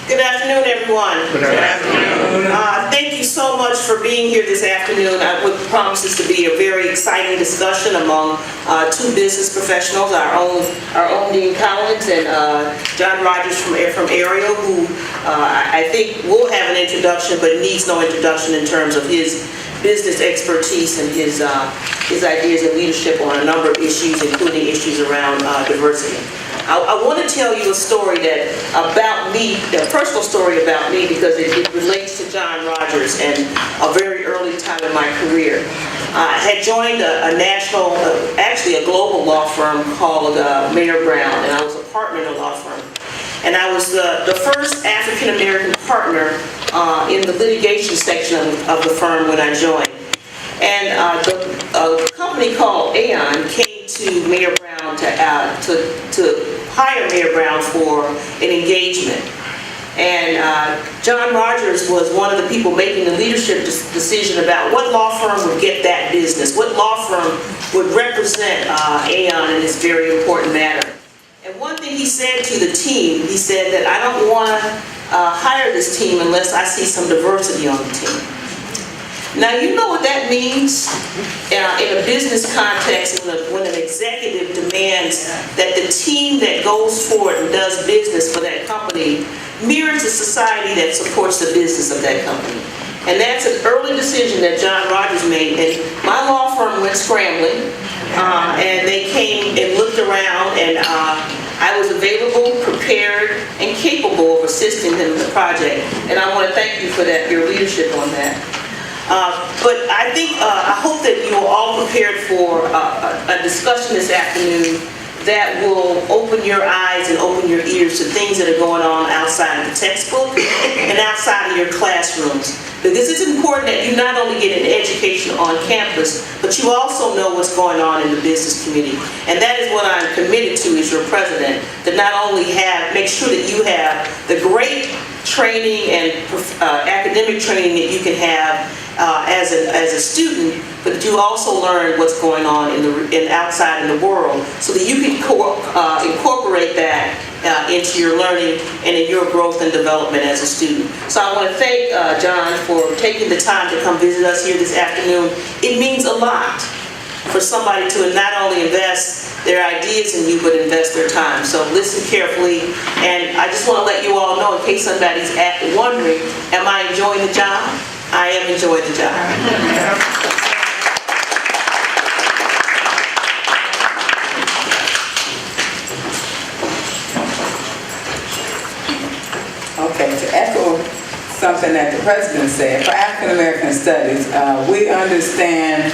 Good afternoon, everyone. Good afternoon. Thank you so much for being here this afternoon. What promises to be a very exciting discussion among two business professionals, our own Dean Collins and John Rogers from Ariel, who I think will have an introduction, but needs no introduction in terms of his business expertise and his ideas and leadership on a number of issues, including issues around diversity. I want to tell you a story about me, a personal story about me, because it relates to John Rogers and a very early time in my career. I had joined a national, actually a global law firm called Mayer Brown, and I was a partner in a law firm. And I was the first African-American partner in the litigation section of the firm when I joined. And a company called Aon came to Mayer Brown to hire Mayer Brown for an engagement. And John Rogers was one of the people making the leadership decision about what law firm would get that business, what law firm would represent Aon in this very important matter. And one thing he said to the team, he said that I don't want to hire this team unless I see some diversity on the team. Now, you know what that means in a business context when an executive demands that the team that goes forward and does business for that company mirrors a society that supports the business of that company. And that's an early decision that John Rogers made. And my law firm went scrambling, and they came and looked around, and I was available, prepared, and capable of assisting them in the project. And I want to thank you for that, your leadership on that. But I hope that you are all prepared for a discussion this afternoon that will open your eyes and open your ears to things that are going on outside of the textbook and outside of your classrooms. Because it's important that you not only get an education on campus, but you also know what's going on in the business community. And that is what I'm committed to as your president, to not only make sure that you have the great training and academic training that you can have as a student, but that you also learn what's going on outside in the world, so that you can incorporate that into your learning and in your growth and development as a student. So I want to thank John for taking the time to come visit us here this afternoon. It means a lot for somebody to not only invest their ideas in you, but invest their time. So listen carefully, and I just want to let you all know, in case somebody's wondering, am I enjoying the job? I am enjoying the job. Okay, to echo something that the president said, for African American Studies, we understand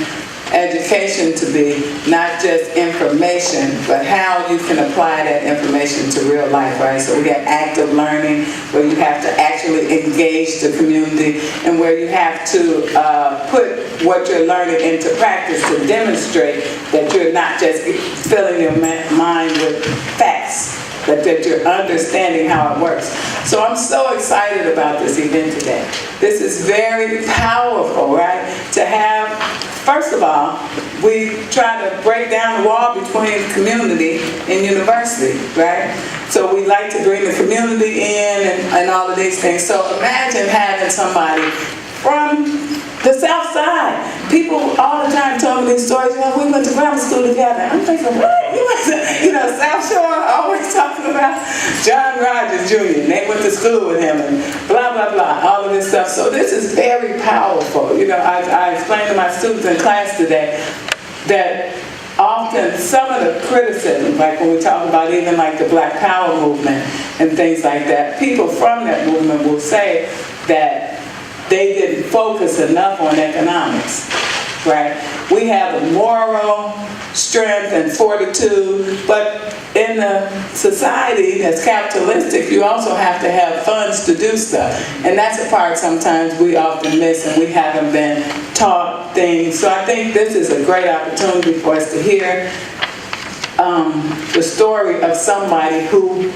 education to be not just information, but how you can apply that information to real life, right? So we have active learning, where you have to actually engage the community, and where you have to put what you're learning into practice to demonstrate that you're not just filling your mind with facts, but that you're understanding how it works. So I'm so excited about this event today. This is very powerful, right? To have, first of all, we try to break down the wall between community and university, right? So we like to bring the community in and all of these things. So imagine having somebody from the South Side. People all the time tell me these stories, we went to grammar school together. I'm thinking, what? You went to, South Shore, always talking about John Rogers Jr. They went to school with him and blah, blah, blah, all of this stuff. So this is very powerful. I explained to my students in class today that often some of the criticism, like when we talk about even like the Black Power movement and things like that, people from that movement will say that they didn't focus enough on economics, right? We have a moral strength and fortitude, but in a society that's capitalistic, you also have to have funds to do stuff. And that's a part sometimes we often miss, and we haven't been taught things. So I think this is a great opportunity for us to hear the story of somebody who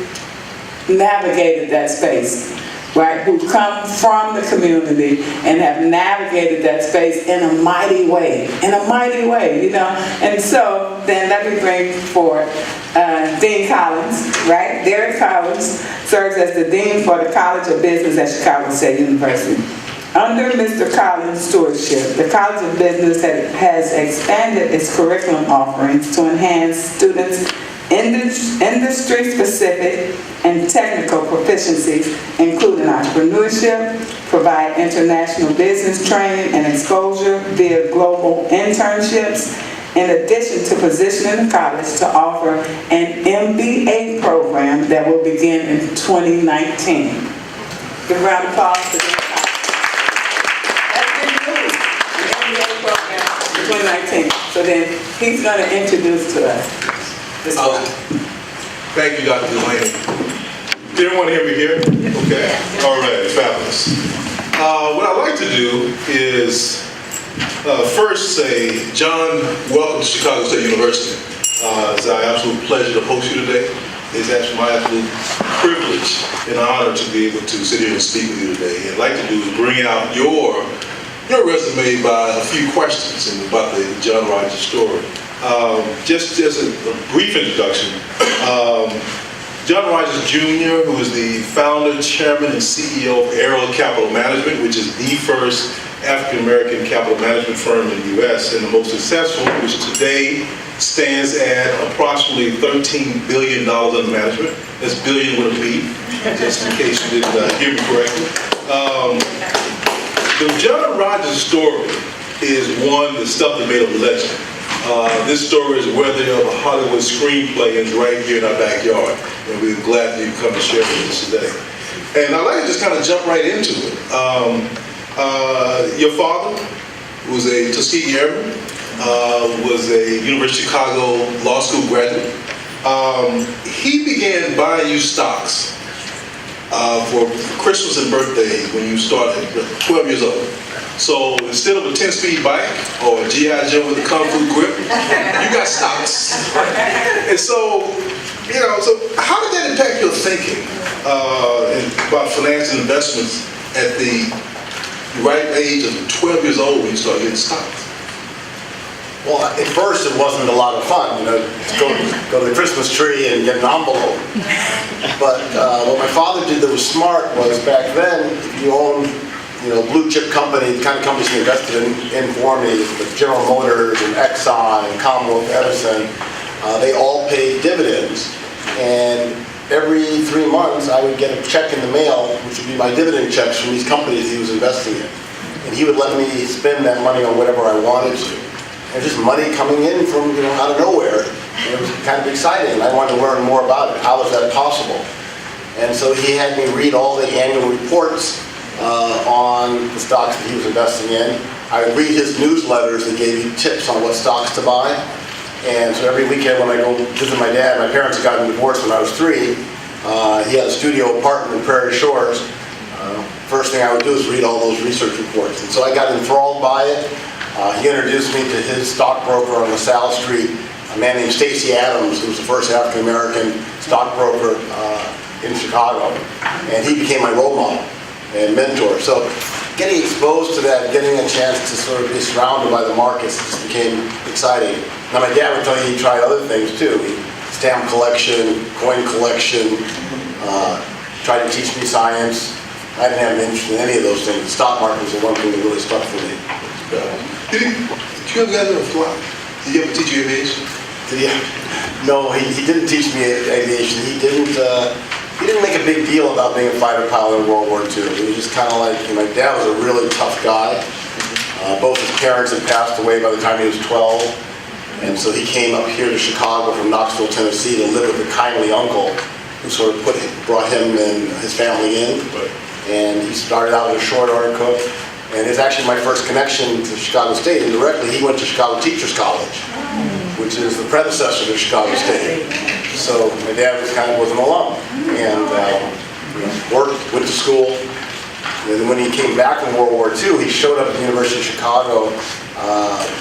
navigated that space. right, who come from the community and have navigated that space in a mighty way, you know. And so then let me bring forward Dean Collins, right? Derek Collins serves as the Dean for the College of Business at Chicago State University. Under Mr. Collins' stewardship, the College of Business has expanded its curriculum offerings to enhance students' industry-specific and technical proficiencies, including entrepreneurship, provide international business training and exposure via global internships, in addition to positioning the college to offer an MBA program that will begin in 2019. Give a round of applause for Dean Collins. That's been new, an MBA program in 2019. So then he's going to introduce to us. Thank you, Dr. Delaney. Did everyone hear me here? Okay. All right, fabulous. What I'd like to do is first say, John, welcome to Chicago State University. It's our absolute pleasure to host you today. It's actually my absolute privilege and honor to be able to sit here and speak with you today. And I'd like to do is bring out your resume by a few questions about the John Rogers story. Just a brief introduction. John Rogers Jr., who is the founder, chairman, and CEO of Arrow Capital Management, which is the first African-American capital management firm in the U.S. and the most successful, which today stands at approximately $13 billion under management. That's billion with a B, just in case you didn't hear me correctly. The John Rogers story is one that's something made of legend. This story is worthy of a Hollywood screenplay and right here in our backyard. And we're glad that you come to share with us today. And I'd like to just kind of jump right into it. Your father was a Tuskegee Airman, was a University of Chicago Law School graduate. He began buying you stocks for Christmas and birthdays when you started, 12 years old. So instead of a 10-speed bike or a G.I. Joe with a Kung Fu grip, you got stocks. And so, you know, so how did that impact your thinking about finance and investments at the right age of 12 years old when you started getting stocks? Well, at first it wasn't a lot of fun, you know, to go to the Christmas tree and get an envelope. But what my father did that was smart was back then, if you owned, you know, blue chip company, the kind of companies he invested in for me, with General Motors and Exxon and Commonwealth Edison, they all paid dividends. And every 3 months I would get a check in the mail, which would be my dividend checks from these companies he was investing in. And he would let me spend that money on whatever I wanted to. And just money coming in from, you know, out of nowhere. And it was kind of exciting. I wanted to learn more about it. How was that possible? And so he had me read all the annual reports on the stocks that he was investing in. I would read his newsletters that gave you tips on what stocks to buy. And so every weekend when I go visit my dad, my parents had gotten divorced when I was 3. He had a studio apartment in Prairie Shores. First thing I would do is read all those research reports. And so I got enthralled by it. He introduced me to his stockbroker on LaSalle Street, a man named Stacy Adams, who was the first African-American stockbroker in Chicago. And he became my role model and mentor. So getting exposed to that, getting a chance to sort of be surrounded by the markets just became exciting. Now my dad would tell you he tried other things too. Stamp collection, coin collection, tried to teach me science. I didn't have an interest in any of those things. The stock market was the one thing that really stuck for me. Did you ever guys ever fly? Did he ever teach you aviation? No, he didn't teach me aviation. He didn't make a big deal about being a fighter pilot in World War II. It was just kind of like, you know, my dad was a really tough guy. Both his parents had passed away by the time he was 12. And so he came up here to Chicago from Knoxville, Tennessee to live with a kindly uncle who sort of brought him and his family in. And he started out as a short order cook. And it's actually my first connection to Chicago State. Indirectly, he went to Chicago Teachers College, which is the predecessor to Chicago State. So my dad was an alum, and went to school. And when he came back from World War II, he showed up at the University of Chicago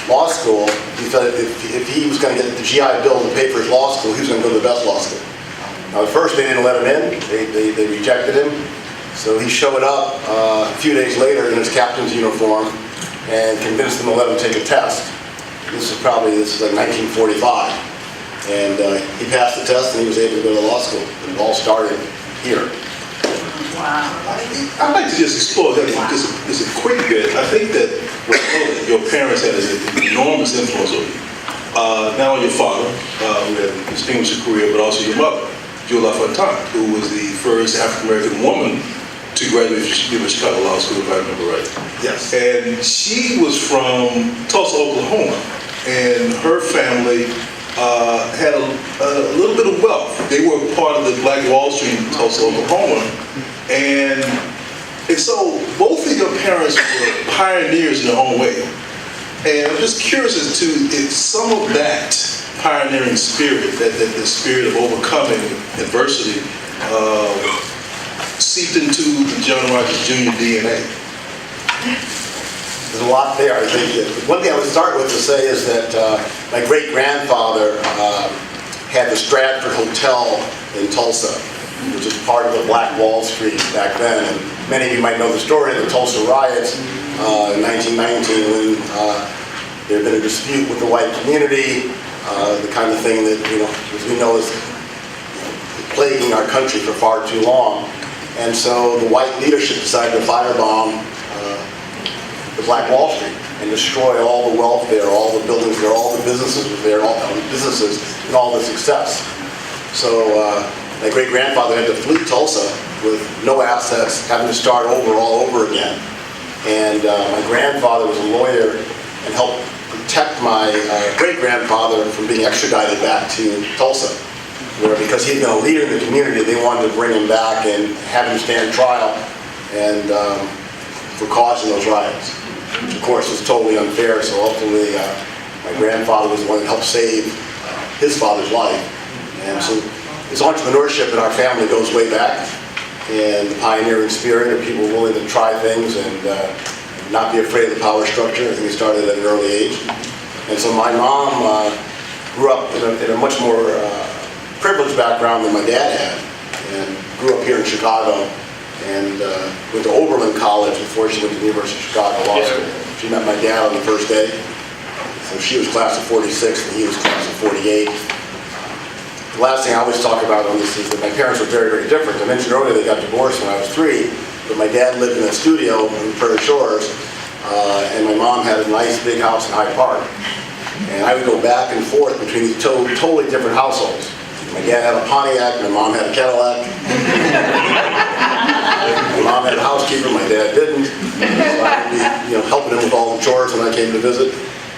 Law School. He thought if he was going to get the GI Bill to pay for his law school, he was going to go to the best law school. Now at first they didn't let him in. They rejected him. So he showed up a few days later in his captain's uniform and convinced them to let him take a test. This is like 1945. And he passed the test and he was able to go to law school. And it all started here. I'd like to just explore that just a quick bit. I think that your parents had an enormous influence on you. Not only your father, who had a distinguished career, but also your mother, Julia Fontaine, who was the first African-American woman to graduate from Chicago Law School, if I remember right. Yes. And she was from Tulsa, Oklahoma, and her family had a little bit of wealth. They were part of the Black Wall Street in Tulsa, Oklahoma, and so both of your parents were pioneers in their own way. And I'm just curious as to if some of that pioneering spirit, that the spirit of overcoming adversity, seeped into the John Rogers Jr. DNA. There's a lot there. I think one thing I would start with to say is that my great-grandfather had the Stratford Hotel in Tulsa, which is part of the Black Wall Street back then. And many of you might know the story of the Tulsa riots in 1919 when there had been a dispute with the white community, the kind of thing that, as we know, is plaguing our country for far too long. And so the white leadership decided to firebomb the Black Wall Street and destroy all the wealth there, all the buildings there, all the businesses there, all the businesses and all the success. So my great-grandfather had to flee Tulsa with no assets, having to start all over again. And my grandfather was a lawyer and helped protect my great-grandfather from being extradited back to Tulsa, where because he'd been a leader in the community, they wanted to bring him back and have him stand trial and for causing those riots, which of course was totally unfair. So ultimately, my grandfather was the one that helped save his father's life. And so this entrepreneurship in our family goes way back, and the pioneering spirit of people willing to try things and not be afraid of the power structure. I think it started at an early age. And so my mom grew up in a much more privileged background than my dad had, and grew up here in Chicago, and went to Oberlin College before she went to the University of Chicago Law School. She met my dad on the first day. So she was class of 46 and he was class of 48. The last thing I always talk about on this is that my parents were very, very different. I mentioned earlier they got divorced when I was 3, but my dad lived in a studio in Prairie Shores, and my mom had a nice big house in Hyde Park. And I would go back and forth between these totally different households. My dad had a Pontiac, my mom had a Cadillac. My mom had a housekeeper, my dad didn't. So I would be helping him with all the chores when I came to visit.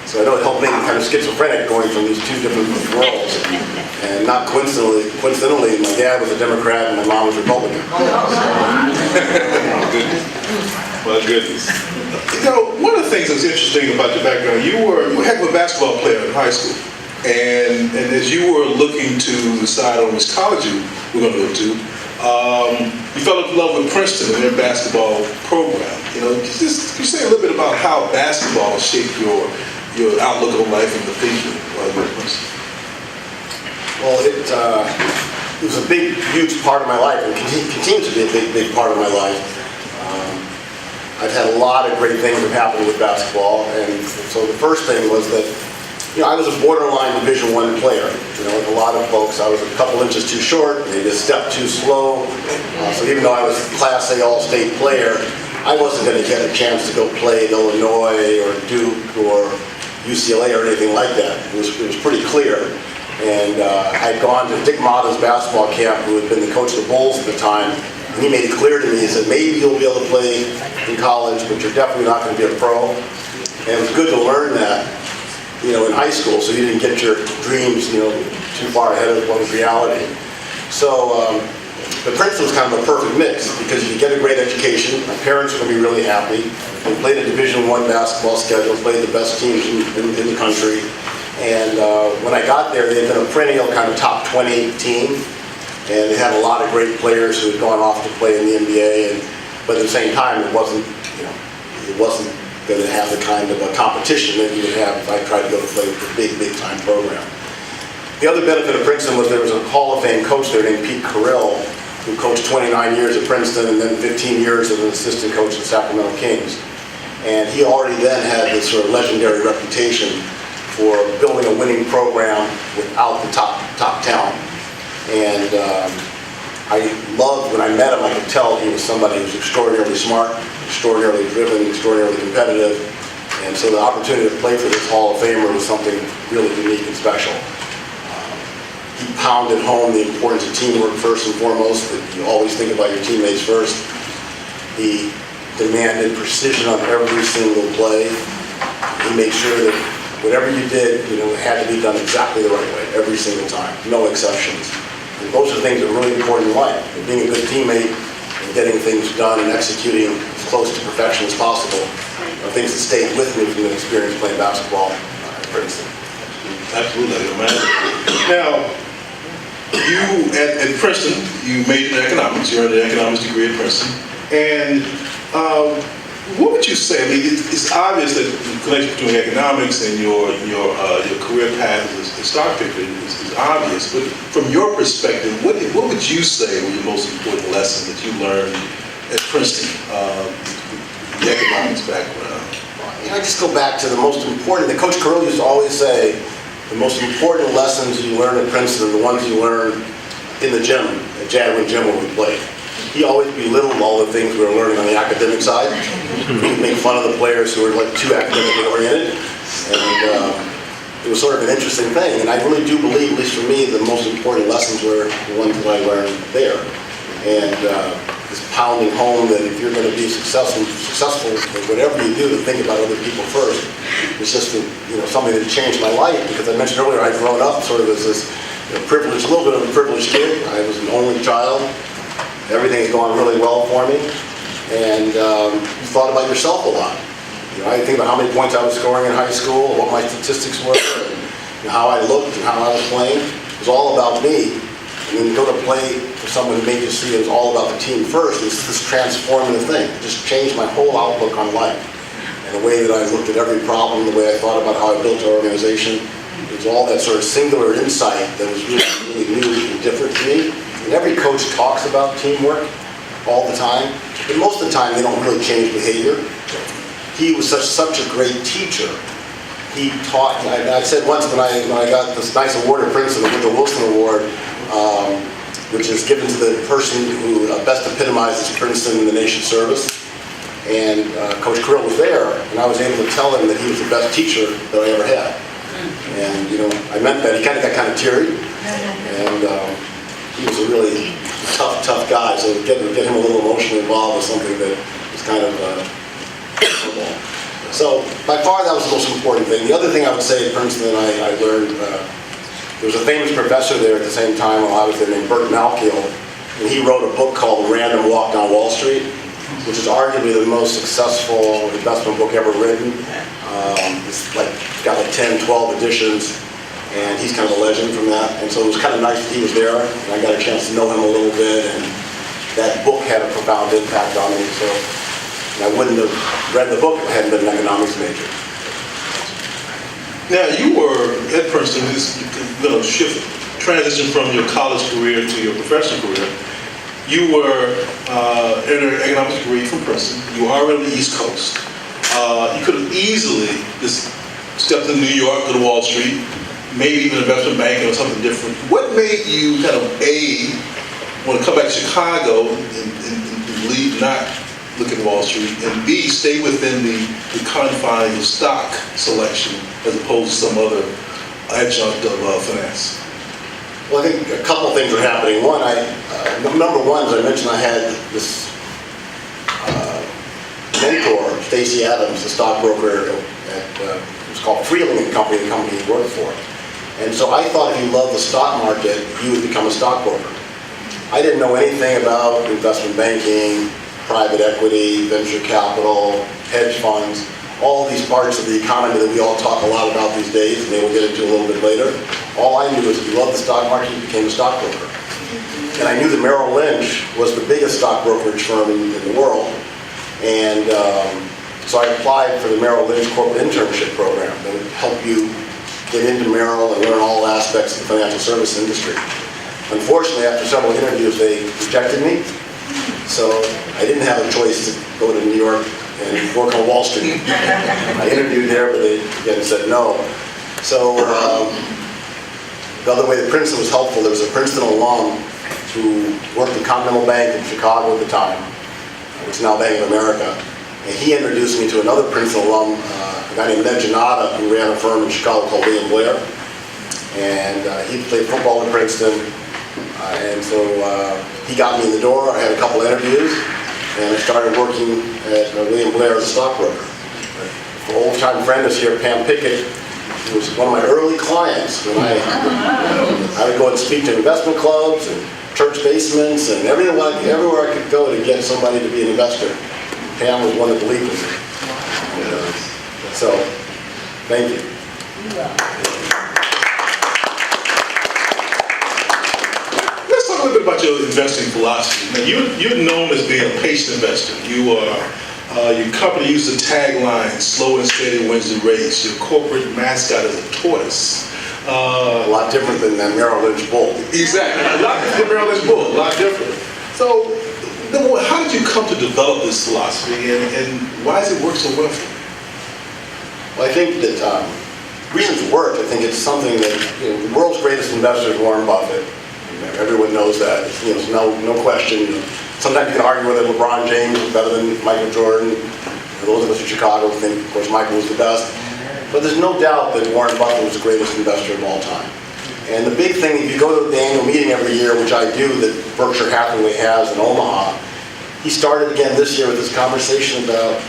So I know it helped me kind of schizophrenic going from these two different worlds. And not coincidentally, my dad was a Democrat and my mom was Republican. My goodness. One of the things that's interesting about your background, you were a heck of a basketball player in high school. And as you were looking to decide on which college you were going to go to, you fell in love with Princeton and their basketball program. Just can you say a little bit about how basketball shaped your outlook on life and the thinking while you were at Princeton? Well, it was a big, huge part of my life, and continues to be a big, big part of my life. I've had a lot of great things have happened with basketball, and so the first thing was that I was a borderline Division I player. Like a lot of folks, I was a couple inches too short, maybe a step too slow. So even though I was a Class A All-State player, I wasn't going to get a chance to go play at Illinois or Duke or UCLA or anything like that. It was pretty clear. And I'd gone to Dick Motta's basketball camp, who had been the coach of the Bulls at the time, and he made it clear to me, he said, maybe you'll be able to play in college, but you're definitely not going to be a pro. And it was good to learn that, in high school, so you didn't get your dreams, too far ahead of what was reality. So, but Princeton was kind of a perfect mix, because you get a great education, my parents were going to be really happy, we played a Division I basketball schedule, played the best teams in the country, and when I got there, they had been a perennial kind of top 20 team, and they had a lot of great players who had gone off to play in the NBA, but at the same time, it wasn't going to have the kind of a competition that you would have if I tried to go to play with a big, big time program. The other benefit of Princeton was there was a Hall of Fame coach there named Pete Carrill, who coached 29 years at Princeton and then 15 years as an assistant coach at Sacramento Kings. And he already then had this sort of legendary reputation for building a winning program without the top talent. And I loved, when I met him, I could tell he was somebody who was extraordinarily smart, extraordinarily driven, extraordinarily competitive. And so the opportunity to play for this Hall of Famer was something really unique and special. He pounded home the importance of teamwork first and foremost, that you always think about your teammates first. He demanded precision on every single play. He made sure that whatever you did, it had to be done exactly the right way, every single time, no exceptions. And those are things that are really important in life. And being a good teammate and getting things done and executing as close to perfection as possible are things that stayed with me from the experience playing basketball at Princeton. Absolutely, man. Now, you at Princeton, you majored in economics. You earned an economics degree at Princeton. And what would you say? I mean, it's obvious that the connection between economics and your career path as a stock picker is obvious. But from your perspective, what would you say were your most important lesson that you learned at Princeton, the economics background? I just go back to the most important. Coach Carrillo used to always say, the most important lessons you learn at Princeton are the ones you learn in the gym, at Jadwin Gym when we played. He always belittled all the things we were learning on the academic side. He'd make fun of the players who were like too academically oriented. And it was sort of an interesting thing. And I really do believe, at least for me, the most important lessons were the ones that I learned there. And this pounding home that if you're going to be successful at whatever you do, to think about other people first. It's just something that changed my life, because I mentioned earlier I'd grown up sort of as this privileged, a little bit of a privileged kid. I was an only child. Everything's gone really well for me. And you thought about yourself a lot. I think about how many points I was scoring in high school, what my statistics were, and how I looked and how I was playing. It was all about me. And when you go to play for someone who made you see it was all about the team first, it's this transformative thing. It just changed my whole outlook on life. And the way that I looked at every problem, the way I thought about how I built our organization. It was all that sort of singular insight that was really, really new and different to me. And every coach talks about teamwork all the time, but most of the time they don't really change behavior. He was such a great teacher. He taught, I said once when I got this nice award at Princeton, the Woodrow Wilson Award, which is given to the person who best epitomizes Princeton in the nation's service. And Coach Carrillo was there, and I was able to tell him that he was the best teacher that I ever had. And I meant that. He kind of got kind of teary, and he was a really tough guy. So to get him a little emotionally involved was something that was kind of horrible. So by far that was the most important thing. The other thing I would say at Princeton, I learned. There was a famous professor there at the same time while I was there named Burt Malkiel, and he wrote a book called The Random Walk Down Wall Street, which is arguably the most successful investment book ever written. It's got like 10, 12 editions, and he's kind of a legend from that. And so it was kind of nice that he was there, and I got a chance to know him a little bit, and that book had a profound impact on me. So I wouldn't have read the book if I hadn't been an economics major. Now, you were at Princeton, you're going to transition from your college career to your professional career. You were in an economics degree from Princeton. You were already on the East Coast. You could have easily just stepped to New York, go to Wall Street, maybe even investment banking or something different. What made you kind of A, want to come back to Chicago and leave, not look at Wall Street, and B, stay within the confines of stock selection as opposed to some other adjunct of finance? Well, I think a couple things are happening. One, number one, as I mentioned, I had this mentor, Stacy Adams, the stockbroker at it was called Freeling & Company, the company he worked for. And so I thought if you loved the stock market, you would become a stockbroker. I didn't know anything about investment banking, private equity, venture capital, hedge funds, all these parts of the economy that we all talk a lot about these days, and maybe we'll get into a little bit later. All I knew was if you loved the stock market, you became a stockbroker. And I knew that Merrill Lynch was the biggest stock brokerage firm in the world. And so I applied for the Merrill Lynch corporate internship program that would help you get into Merrill and learn all aspects of the financial service industry. Unfortunately, after several interviews, they rejected me. So I didn't have a choice to go to New York and work on Wall Street. I interviewed there, but they again said no. So the other way that Princeton was helpful, there was a Princeton alum who worked at Continental Bank in Chicago at the time, which is now Bank of America. And he introduced me to another Princeton alum, a guy named Ned Janata, who ran a firm in Chicago called William Blair. And he played football at Princeton. And so he got me in the door. I had a couple interviews, and I started working at William Blair as a stockbroker. An old-time friend is here, Pam Pickett, who was one of my early clients. When I would go and speak to investment clubs and church basements and everywhere I could go to get somebody to be an investor. Pam was one that believed in me. So, thank you. Let's talk a little bit about your investing philosophy. Now, you're known as being a patient investor. Your company uses the tagline, slow and steady wins the race. Your corporate mascot is a tortoise. A lot different than that Merrill Lynch bull. Exactly. A lot different than Merrill Lynch bull. A lot different. So, how did you come to develop this philosophy, and why does it work so well for you? Well, I think that reasons it worked, I think it's something that, the world's greatest investor is Warren Buffett. Everyone knows that. There's no question. Sometimes you can argue whether LeBron James is better than Michael Jordan. Those of us in Chicago think, of course, Michael was the best. But there's no doubt that Warren Buffett was the greatest investor of all time. And the big thing, if you go to the annual meeting every year, which I do, that Berkshire Hathaway has in Omaha, he started again this year with this conversation about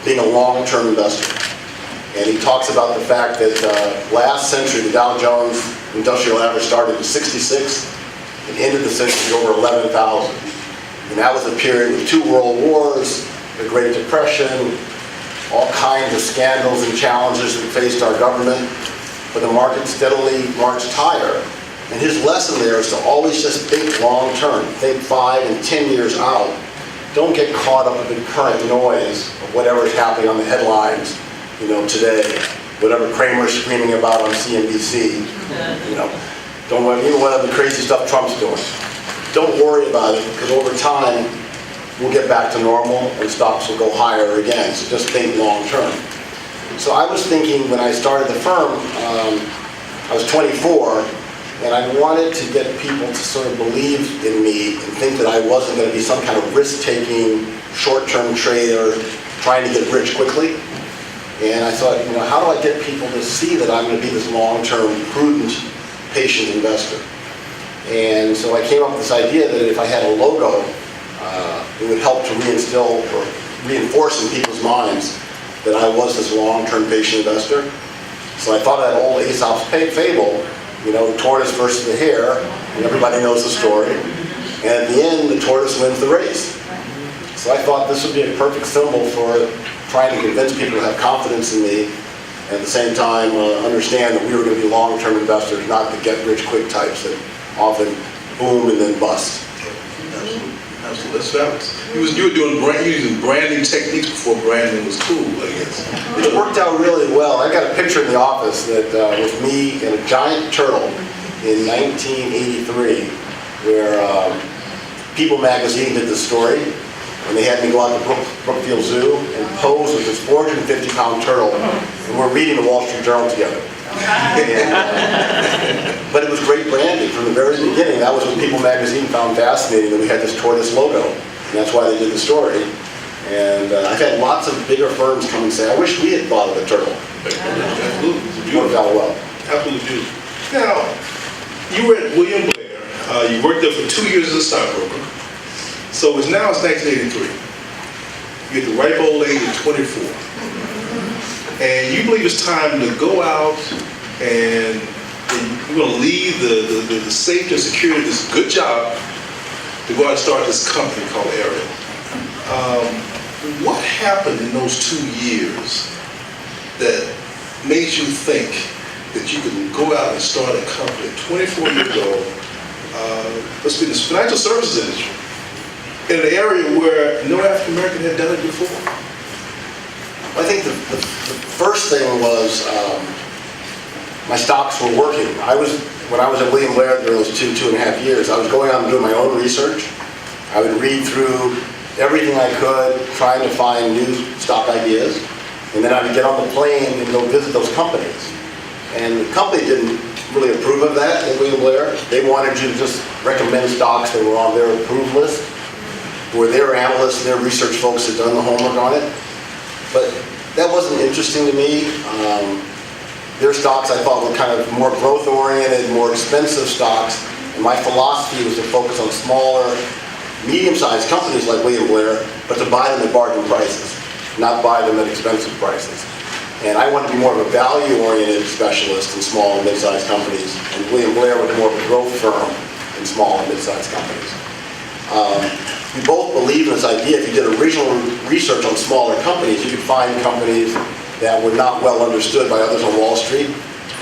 being a long-term investor. And he talks about the fact that last century, the Dow Jones Industrial Average started in 66 and ended the century over 11,000. And that was a period with 2 world wars, the Great Depression, all kinds of scandals and challenges that faced our government. But the market steadily marched higher. And his lesson there is to always just think long term. Think 5 and 10 years out. Don't get caught up in the current noise of whatever is happening on the headlines, today. Whatever Kramer's screaming about on CNBC. Don't worry, even whatever the crazy stuff Trump's doing. Don't worry about it, because over time, we'll get back to normal and stocks will go higher again. So just think long term. So I was thinking when I started the firm, I was 24, and I wanted to get people to sort of believe in me and think that I wasn't going to be some kind of risk-taking, short-term trader trying to get rich quickly. And I thought, how do I get people to see that I'm going to be this long-term, prudent, patient investor? And so I came up with this idea that if I had a logo, it would help to reinstill or reinforce in people's minds that I was this long-term patient investor. So I thought of that old Aesop's fable, the tortoise versus the hare, and everybody knows the story. And at the end, the tortoise wins the race. So I thought this would be a perfect symbol for trying to convince people to have confidence in me, and at the same time understand that we were going to be long-term investors, not the get-rich-quick types that often boom and then bust. Absolutely, that's fabulous. You were using branding techniques before branding was cool, I guess. It worked out really well. I got a picture in the office that was me and a giant turtle in 1983, where People magazine did the story, and they had me go out to Brookfield Zoo and pose with this 450-pound turtle, and we're reading the Wall Street Journal together. But it was great branding from the very beginning. That was what People magazine found fascinating, that we had this tortoise logo, and that's why they did the story. And I've had lots of bigger firms come and say, I wish we had thought of the turtle. Absolutely. It worked out well. Absolutely beautiful. Now, you were at William Blair. You worked there for 2 years as a stockbroker. So it's 1983. You're at the ripe old age of 24. And you believe it's time to go out and you're going to leave the safety and security of this good job to go out and start this company called Ariel. What happened in those 2 years that made you think that you could go out and start a company at 24 years old, let's be in the financial services industry, in an area where no African American had done it before? I think the first thing was my stocks were working. When I was at William Blair during those 2.5 years, I was going out and doing my own research. I would read through everything I could, trying to find new stock ideas, and then I would get on the plane and go visit those companies. And the company didn't really approve of that at William Blair. They wanted you to just recommend stocks that were on their approved list, where their analysts and their research folks had done the homework on it. But that wasn't interesting to me. Their stocks I thought were kind of more growth-oriented, more expensive stocks, and my philosophy was to focus on smaller, medium-sized companies like William Blair, but to buy them at bargain prices, not buy them at expensive prices. And I wanted to be more of a value-oriented specialist in small and mid-sized companies, and William Blair was more of a growth firm in small and mid-sized companies. We both believe in this idea. If you did original research on smaller companies, you could find companies that were not well understood by others on Wall Street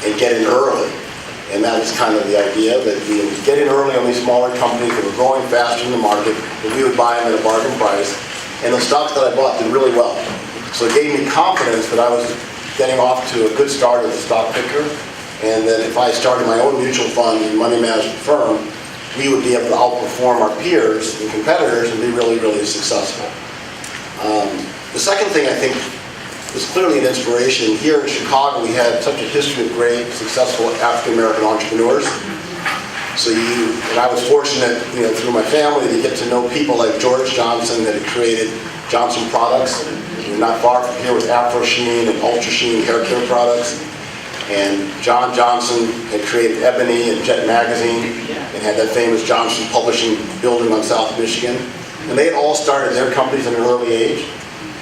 and get in early. And that was kind of the idea, that we would get in early on these smaller companies that were growing faster in the market, and we would buy them at a bargain price. And the stocks that I bought did really well. So it gave me confidence that I was getting off to a good start as a stock picker, and that if I started my own mutual fund and money management firm, we would be able to outperform our peers and competitors and be really, really successful. The second thing I think was clearly an inspiration. Here in Chicago, we had such a history of great, successful African-American entrepreneurs. So I was fortunate, through my family to get to know people like George Johnson that had created Johnson Products. Not far from here was Afro Sheen and Ultra Sheen hair care products. And John Johnson had created Ebony and Jet Magazine and had that famous Johnson Publishing building on South Michigan. And they had all started their companies at an early age.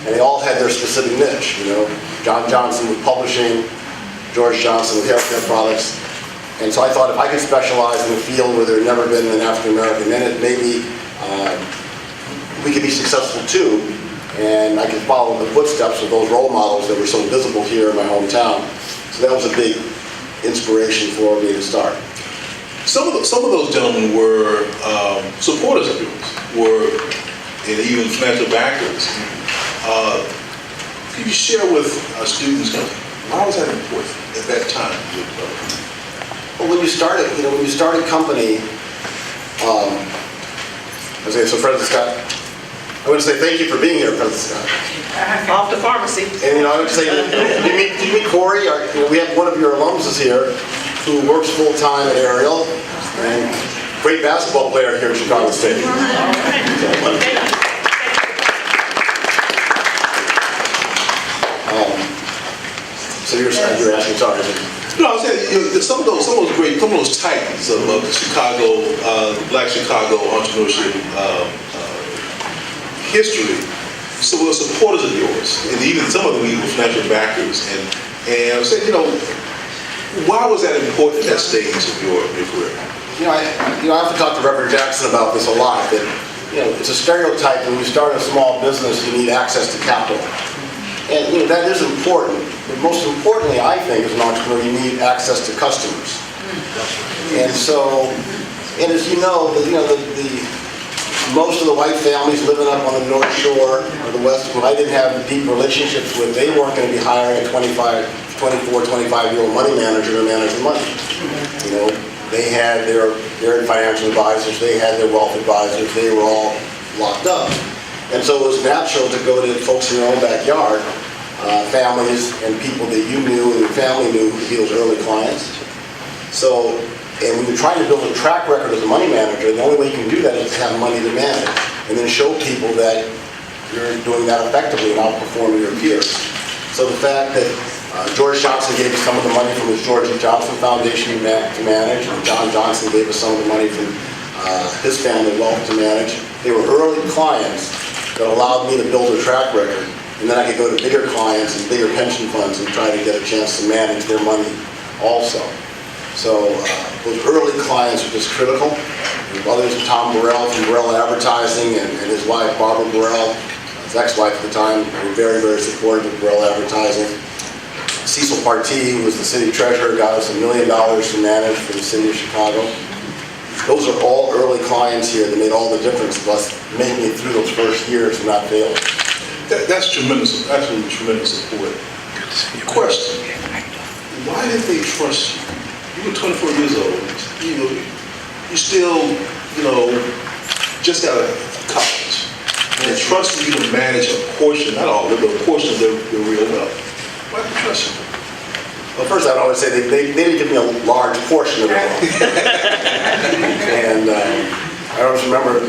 And they all had their specific niche, John Johnson with publishing, George Johnson with haircare products. And so I thought if I could specialize in a field where there had never been an African American in it, maybe we could be successful too. And I could follow the footsteps of those role models that were so visible here in my hometown. So that was a big inspiration for me to start. Some of those gentlemen were supporters of yours, and even financial backers. Can you share with our students why was that important at that time? Well, when you start a company, so President Scott, I want to say thank you for being here, President Scott. Off the pharmacy. And I would say, did you meet Corey? We have one of your alums here who works full time at Ariel, and great basketball player here in Chicago State. So you're asking, sorry. No, I was saying some of those titans of the Chicago, Black Chicago entrepreneurship history. So were supporters of yours, and even some of them even financial backers. And I was saying, why was that important at that stage of your career? I have to talk to Reverend Jackson about this a lot. That it's a stereotype when you start a small business, you need access to capital. And that is important, but most importantly, I think, as an entrepreneur, you need access to customers. And so, as you know, most of the white families living up on the North Shore or the West, who I didn't have deep relationships with, they weren't going to be hiring a 25-year-old money manager to manage the money. They had their financial advisors, they had their wealth advisors, they were all locked up. And so it was natural to go to folks in your own backyard, families and people that you knew and your family knew who would be those early clients. So, and when you're trying to build a track record as a money manager, the only way you can do that is to have money to manage and then show people that you're doing that effectively and outperforming your peers. So the fact that George Johnson gave us some of the money from his George Johnson Foundation to manage, and John Johnson gave us some of the money from his family wealth to manage. They were early clients that allowed me to build a track record, and then I could go to bigger clients and bigger pension funds and try to get a chance to manage their money also. So those early clients are just critical. Others, Tom Burrell from Burrell Advertising and his wife Barbara Burrell, his ex-wife at the time, were very, very supportive of Burrell Advertising. Cecil Partee, who was the city treasurer, got us $1 million to manage for the city of Chicago. Those are all early clients here that made all the difference of us making it through those first years and not failing. That's tremendous, absolutely tremendous support. Question, why did they trust you? You were 24 years old. You still, just out of college. And they trusted you to manage a portion, not all of it, but a portion of their real wealth. Why did they trust you? Well, first, I'd always say they didn't give me a large portion of it. And I always remember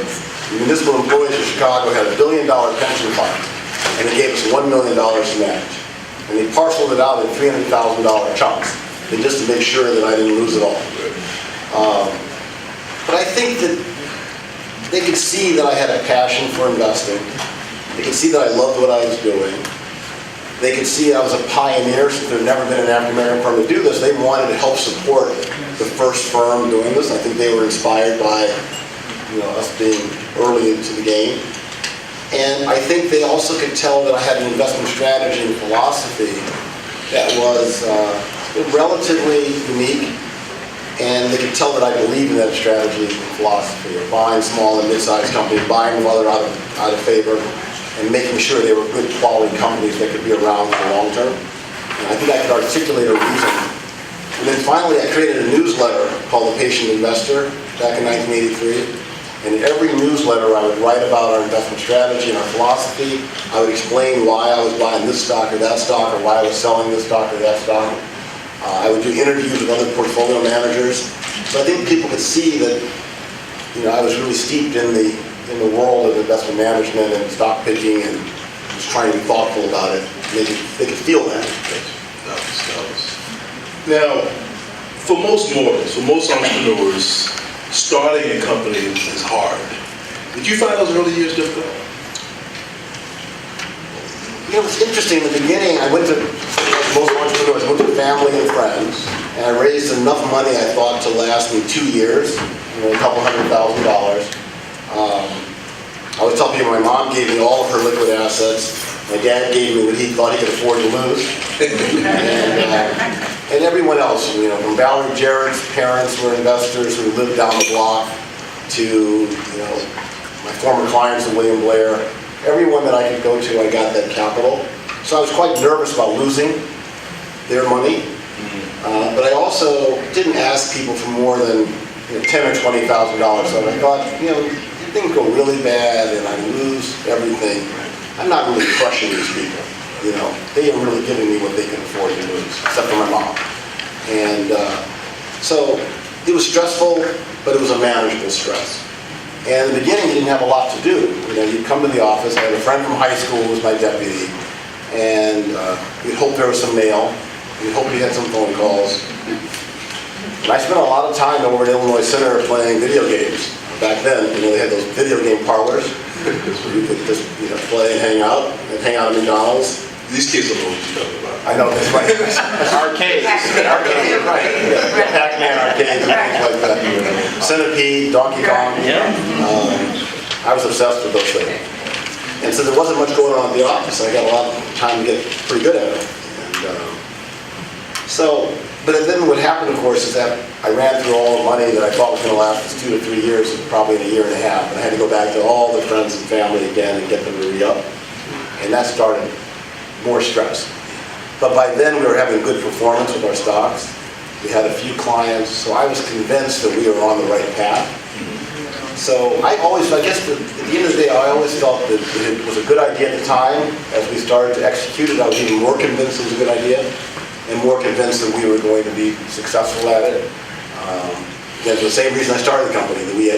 municipal employees in Chicago had $1 billion pension fund, and they gave us $1 million to manage. And they parceled it out in $300,000 chunks, and just to make sure that I didn't lose it all. But I think that they could see that I had a passion for investing. They could see that I loved what I was doing. They could see I was a pioneer, since there had never been an African-American firm to do this. They wanted to help support the first firm doing this. I think they were inspired by us being early into the game. And I think they also could tell that I had an investment strategy and philosophy that was relatively unique. And they could tell that I believed in that strategy and philosophy of buying small and mid-sized companies, buying them while they're out of favor, and making sure they were good quality companies that could be around for the long term. And I think I could articulate a reason. And then finally, I created a newsletter called The Patient Investor back in 1983. And in every newsletter, I would write about our investment strategy and our philosophy. I would explain why I was buying this stock or that stock, or why I was selling this stock or that stock. I would do interviews with other portfolio managers. So I think people could see that, I was really steeped in the world of investment management and stock picking, and just trying to be thoughtful about it. They could feel that. Now, for most mortals, for most entrepreneurs, starting a company is hard. Did you find those early years difficult? It was interesting. In the beginning, I went to, most entrepreneurs, I went to family and friends, and I raised enough money, I thought, to last me 2 years, a couple $100,000. I always tell people my mom gave me all of her liquid assets. My dad gave me what he thought he could afford to lose. And everyone else, from Valerie Jarrett's parents who were investors who lived down the block to, my former clients at William Blair. Everyone that I could go to, I got that capital. So I was quite nervous about losing their money. But I also didn't ask people for more than $10,000 or $20,000. So I thought, if things go really bad and I lose everything, I'm not really crushing these people. They are really giving me what they can afford to lose, except for my mom. And so it was stressful, but it was a manageable stress. And in the beginning, you didn't have a lot to do. You'd come to the office. I had a friend from high school who was my deputy, and we'd hope there was some mail. We'd hope we had some phone calls. And I spent a lot of time over at Illinois Center playing video games. Back then, they had those video game parlors where you could just play and hang out at McDonald's. These kids don't know what you're talking about. I know, that's right. Arcades. Arcades, right. Yeah. Pac-Man arcades and things like that. Centipede, Donkey Kong. Yeah. I was obsessed with those things. And so there wasn't much going on at the office. I got a lot of time to get pretty good at it. But then what happened, of course, is that I ran through all the money that I thought was going to last us 2 to 3 years, probably in a year and a half. And I had to go back to all the friends and family again and get them to re-up. And that started more stress. But by then we were having good performance with our stocks. We had a few clients, so I was convinced that we were on the right path. So I guess at the end of the day, I always felt that it was a good idea at the time. As we started to execute it, I was even more convinced it was a good idea, and more convinced that we were going to be successful at it. Again, for the same reason I started the company, that we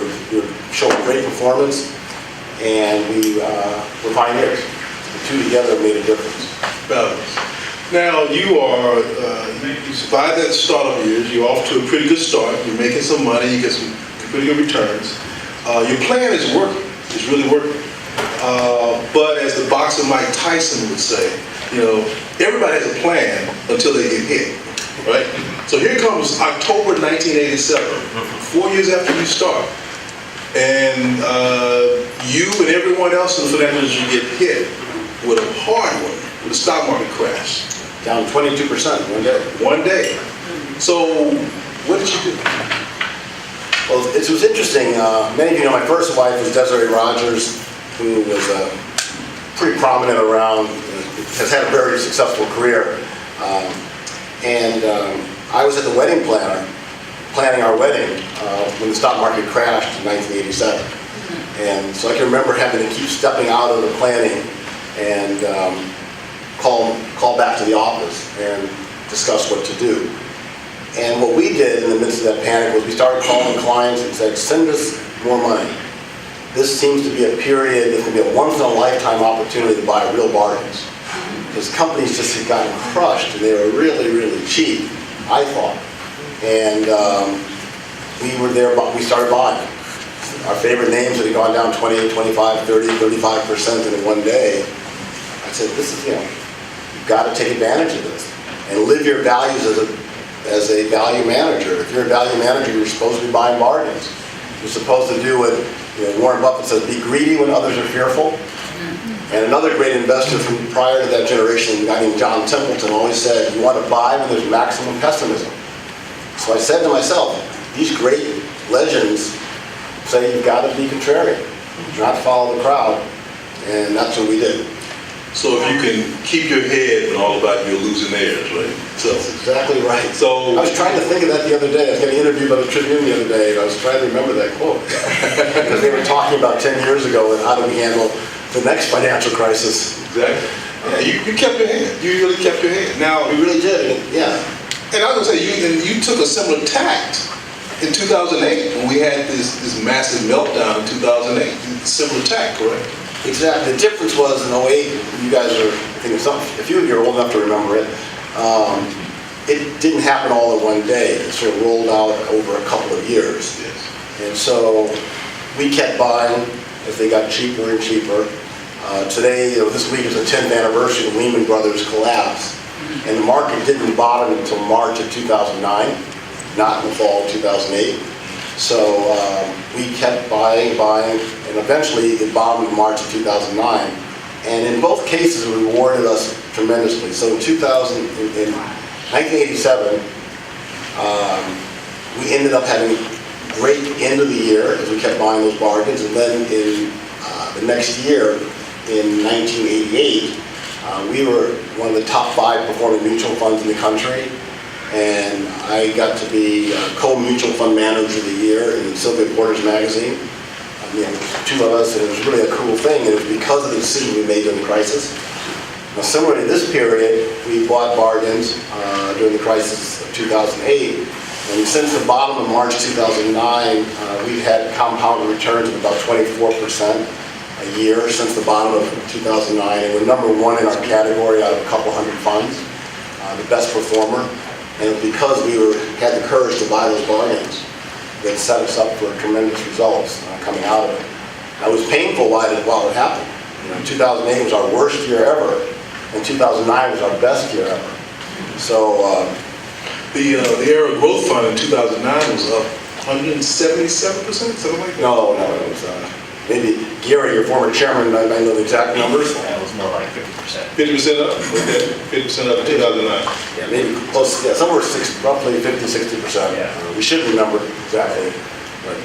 were showing great performance, and we were pioneers. The two together made a difference. Now, you survived that startup years. You're off to a pretty good start. You're making some money. You get some pretty good returns. Your plan is working. It's really working. But as the boxer Mike Tyson would say, everybody has a plan until they get hit, right? So here comes October 1987, 4 years after you start. And you and everyone else in the financial industry get hit with a hard one, with a stock market crash. Down 22% one day. So what did you do? Well, it was interesting. Many of you know my first wife was Desiree Rogers, who was pretty prominent around, has had a very successful career. And I was at the wedding planner, planning our wedding when the stock market crashed in 1987. And so I can remember having to keep stepping out of the planning and call back to the office and discuss what to do. And what we did in the midst of that panic was we started calling clients and said, send us more money. This seems to be a period that's going to be a once-in-a-lifetime opportunity to buy real bargains. Because companies just had gotten crushed and they were really, really cheap, I thought. And we were there, we started buying. Our favorite names had gone down 20, 25, 30, 35% in one day. I said, this is, you've got to take advantage of this and live your values as a value manager. If you're a value manager, you're supposed to be buying bargains. You're supposed to do what Warren Buffett says, be greedy when others are fearful. And another great investor from prior to that generation, a guy named John Templeton, always said, you want to buy when there's maximum pessimism. So I said to myself, these great legends say you've got to be contrarian, not follow the crowd, and that's what we did. So if you can keep your head when all about you're losing theirs, right? So That's exactly right. So I was trying to think of that the other day. I was getting interviewed by the Tribune the other day, and I was trying to remember that quote. Because they were talking about 10 years ago and how do we handle the next financial crisis. exactly. Yeah, you kept your hand. You really kept your hand. Now, We really did, yeah. and I was gonna say you took a similar tact in 2008 when we had this massive meltdown in 2008. Similar tact, correct? Exactly. The difference was in 08, you guys are, I think a few of you are old enough to remember it, it didn't happen all in one day. It sort of rolled out over a couple of years. Yes. And so we kept buying as they got cheaper and cheaper. Today, this week is the 10th anniversary of Lehman Brothers collapse. And the market didn't bottom until March of 2009, not in the fall of 2008. So we kept buying, and eventually it bottomed in March of 2009. And in both cases, it rewarded us tremendously. So in 1987, we ended up having a great end of the year as we kept buying those bargains. And then in the next year, in 1988, we were one of the top 5 performing mutual funds in the country. And I got to be co-mutual fund manager of the year in Sylvia Porter's magazine. There was 2 of us, and it was really a cool thing. And it was because of the decision we made during the crisis. Now, similar to this period, we bought bargains during the crisis of 2008. And since the bottom of March 2009, we've had compounded returns of about 24% a year since the bottom of 2009. And we're number 1 in our category out of a couple hundred funds, the best performer. And it was because we had the courage to buy those bargains that set us up for tremendous results coming out of it. It was painful while it happened. 2008 was our worst year ever, and 2009 was our best year ever. So The Era Growth Fund in 2009 was up 177%, something like that? no, it was maybe Gary, your former chairman, I know the exact numbers. That was more like 50%. 50% up? Okay, 50% up in 2009. Yeah, maybe close, somewhere roughly 50-60%. Yeah. We should remember exactly, but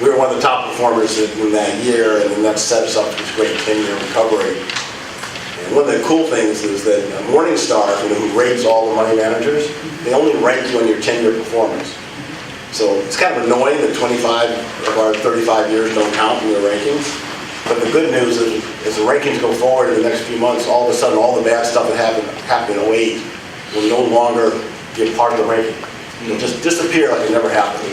we were one of the top performers in that year, and then that set us up for this great 10-year recovery. And one of the cool things is that Morningstar, who rates all the money managers, they only rank you on your 10-year performance. So it's kind of annoying that 25 of our 35 years don't count in the rankings. But the good news is, as the rankings go forward in the next few months, all of a sudden all the bad stuff that happened in 08 will no longer be a part of the ranking. It'll just disappear like it never happened.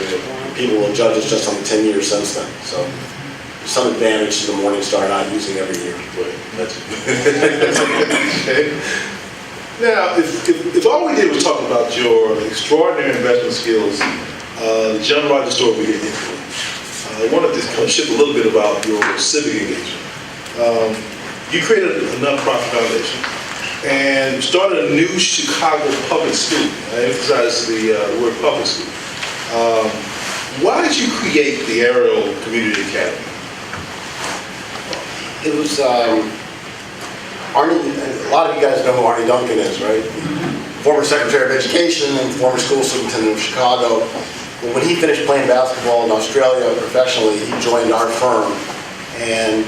People will judge us just on the 10 years since then. So there's some advantage to the Morningstar not using every year. Right, that's okay. Now, if all we did was talk about your extraordinary investment skills, the John Rogers story we did into, I wanted to kind of shift a little bit about your civic engagement. You created a nonprofit foundation and started a new Chicago public school. I emphasize the word public school. Why did you create the Ariel Community Academy? It was, Arnie, a lot of you guys know who Arnie Duncan is, right? Former Secretary of Education and former school superintendent of Chicago. When he finished playing basketball in Australia professionally, he joined our firm and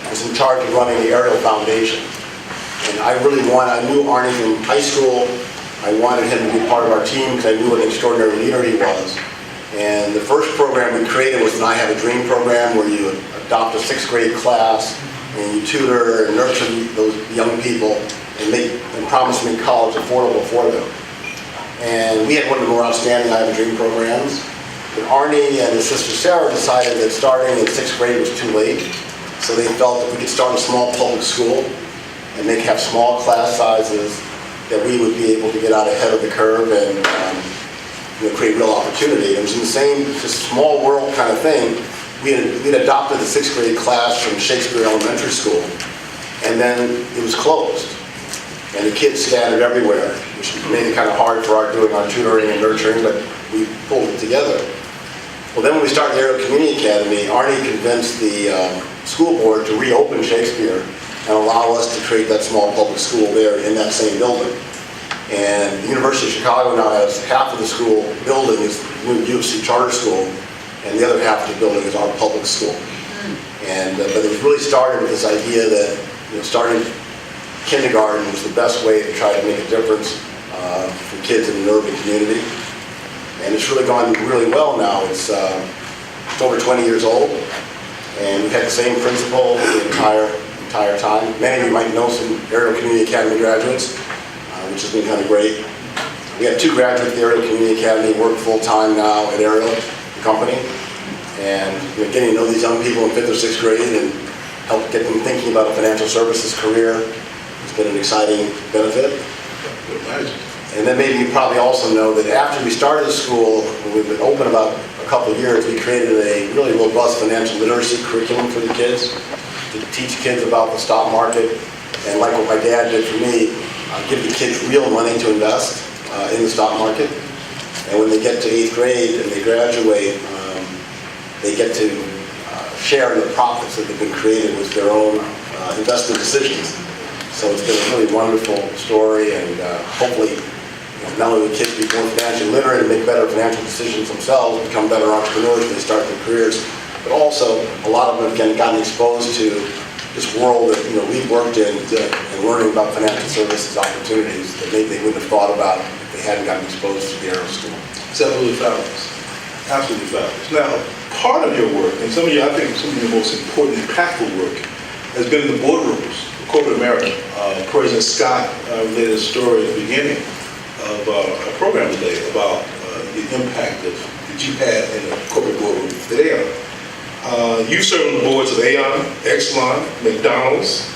was in charge of running the Ariel Foundation. And I knew Arnie from high school, I wanted him to be part of our team because I knew what an extraordinary leader he was. And the first program we created was an I Have a Dream program, where you adopt a 6th grade class and you tutor and nurture those young people and promise to make college affordable for them. And we had one of the more outstanding I Have a Dream programs. But Arnie and his sister Sarah decided that starting in 6th grade was too late. So they felt that we could start a small public school and have small class sizes, that we would be able to get out ahead of the curve and create real opportunity. It was in the same just small world kind of thing. We'd adopted the 6th grade class from Shakespeare Elementary School, and then it was closed. And the kids scattered everywhere, which made it kind of hard for our tutoring and nurturing, but we pulled it together. Well, then when we started the Aerial Community Academy, Arnie convinced the school board to reopen Shakespeare and allow us to create that small public school there in that same building. And the University of Chicago now has half of the school building is the new U of C charter school, and the other half of the building is our public school. And but it was really started with this idea that starting kindergarten was the best way to try to make a difference for kids in an urban community. And it's really gone really well now. It's over 20 years old, and we've had the same principal the entire time. Many of you might know some Aerial Community Academy graduates, which has been kind of great. We have 2 graduates of the Aerial Community Academy, work full-time now at Aerial, the company. And getting to know these young people in 5th or 6th grade and help get them thinking about a financial services career has been an exciting benefit. And then maybe you probably also know that after we started the school, when we've been open about a couple of years, we created a really robust financial literacy curriculum for the kids to teach kids about the stock market. And like what my dad did for me, give the kids real money to invest in the stock market. And when they get to 8th grade and they graduate, they get to share in the profits that have been created with their own investment decisions. So it's been a really wonderful story, and hopefully not only will kids be more financially literate and make better financial decisions themselves, become better entrepreneurs when they start their careers, but also a lot of them have gotten exposed to this world that we've worked in and learning about financial services opportunities that maybe they wouldn't have thought about if they hadn't gotten exposed to the Aerial School. It's absolutely fabulous. Absolutely fabulous. Now, part of your work, and I think some of your most important, impactful work, has been in the boardrooms of corporate America. President Scott related a story at the beginning of a program today about the impact that you had in the corporate boardroom at Aon. You serve on the boards of Aon, Exelon, McDonald's,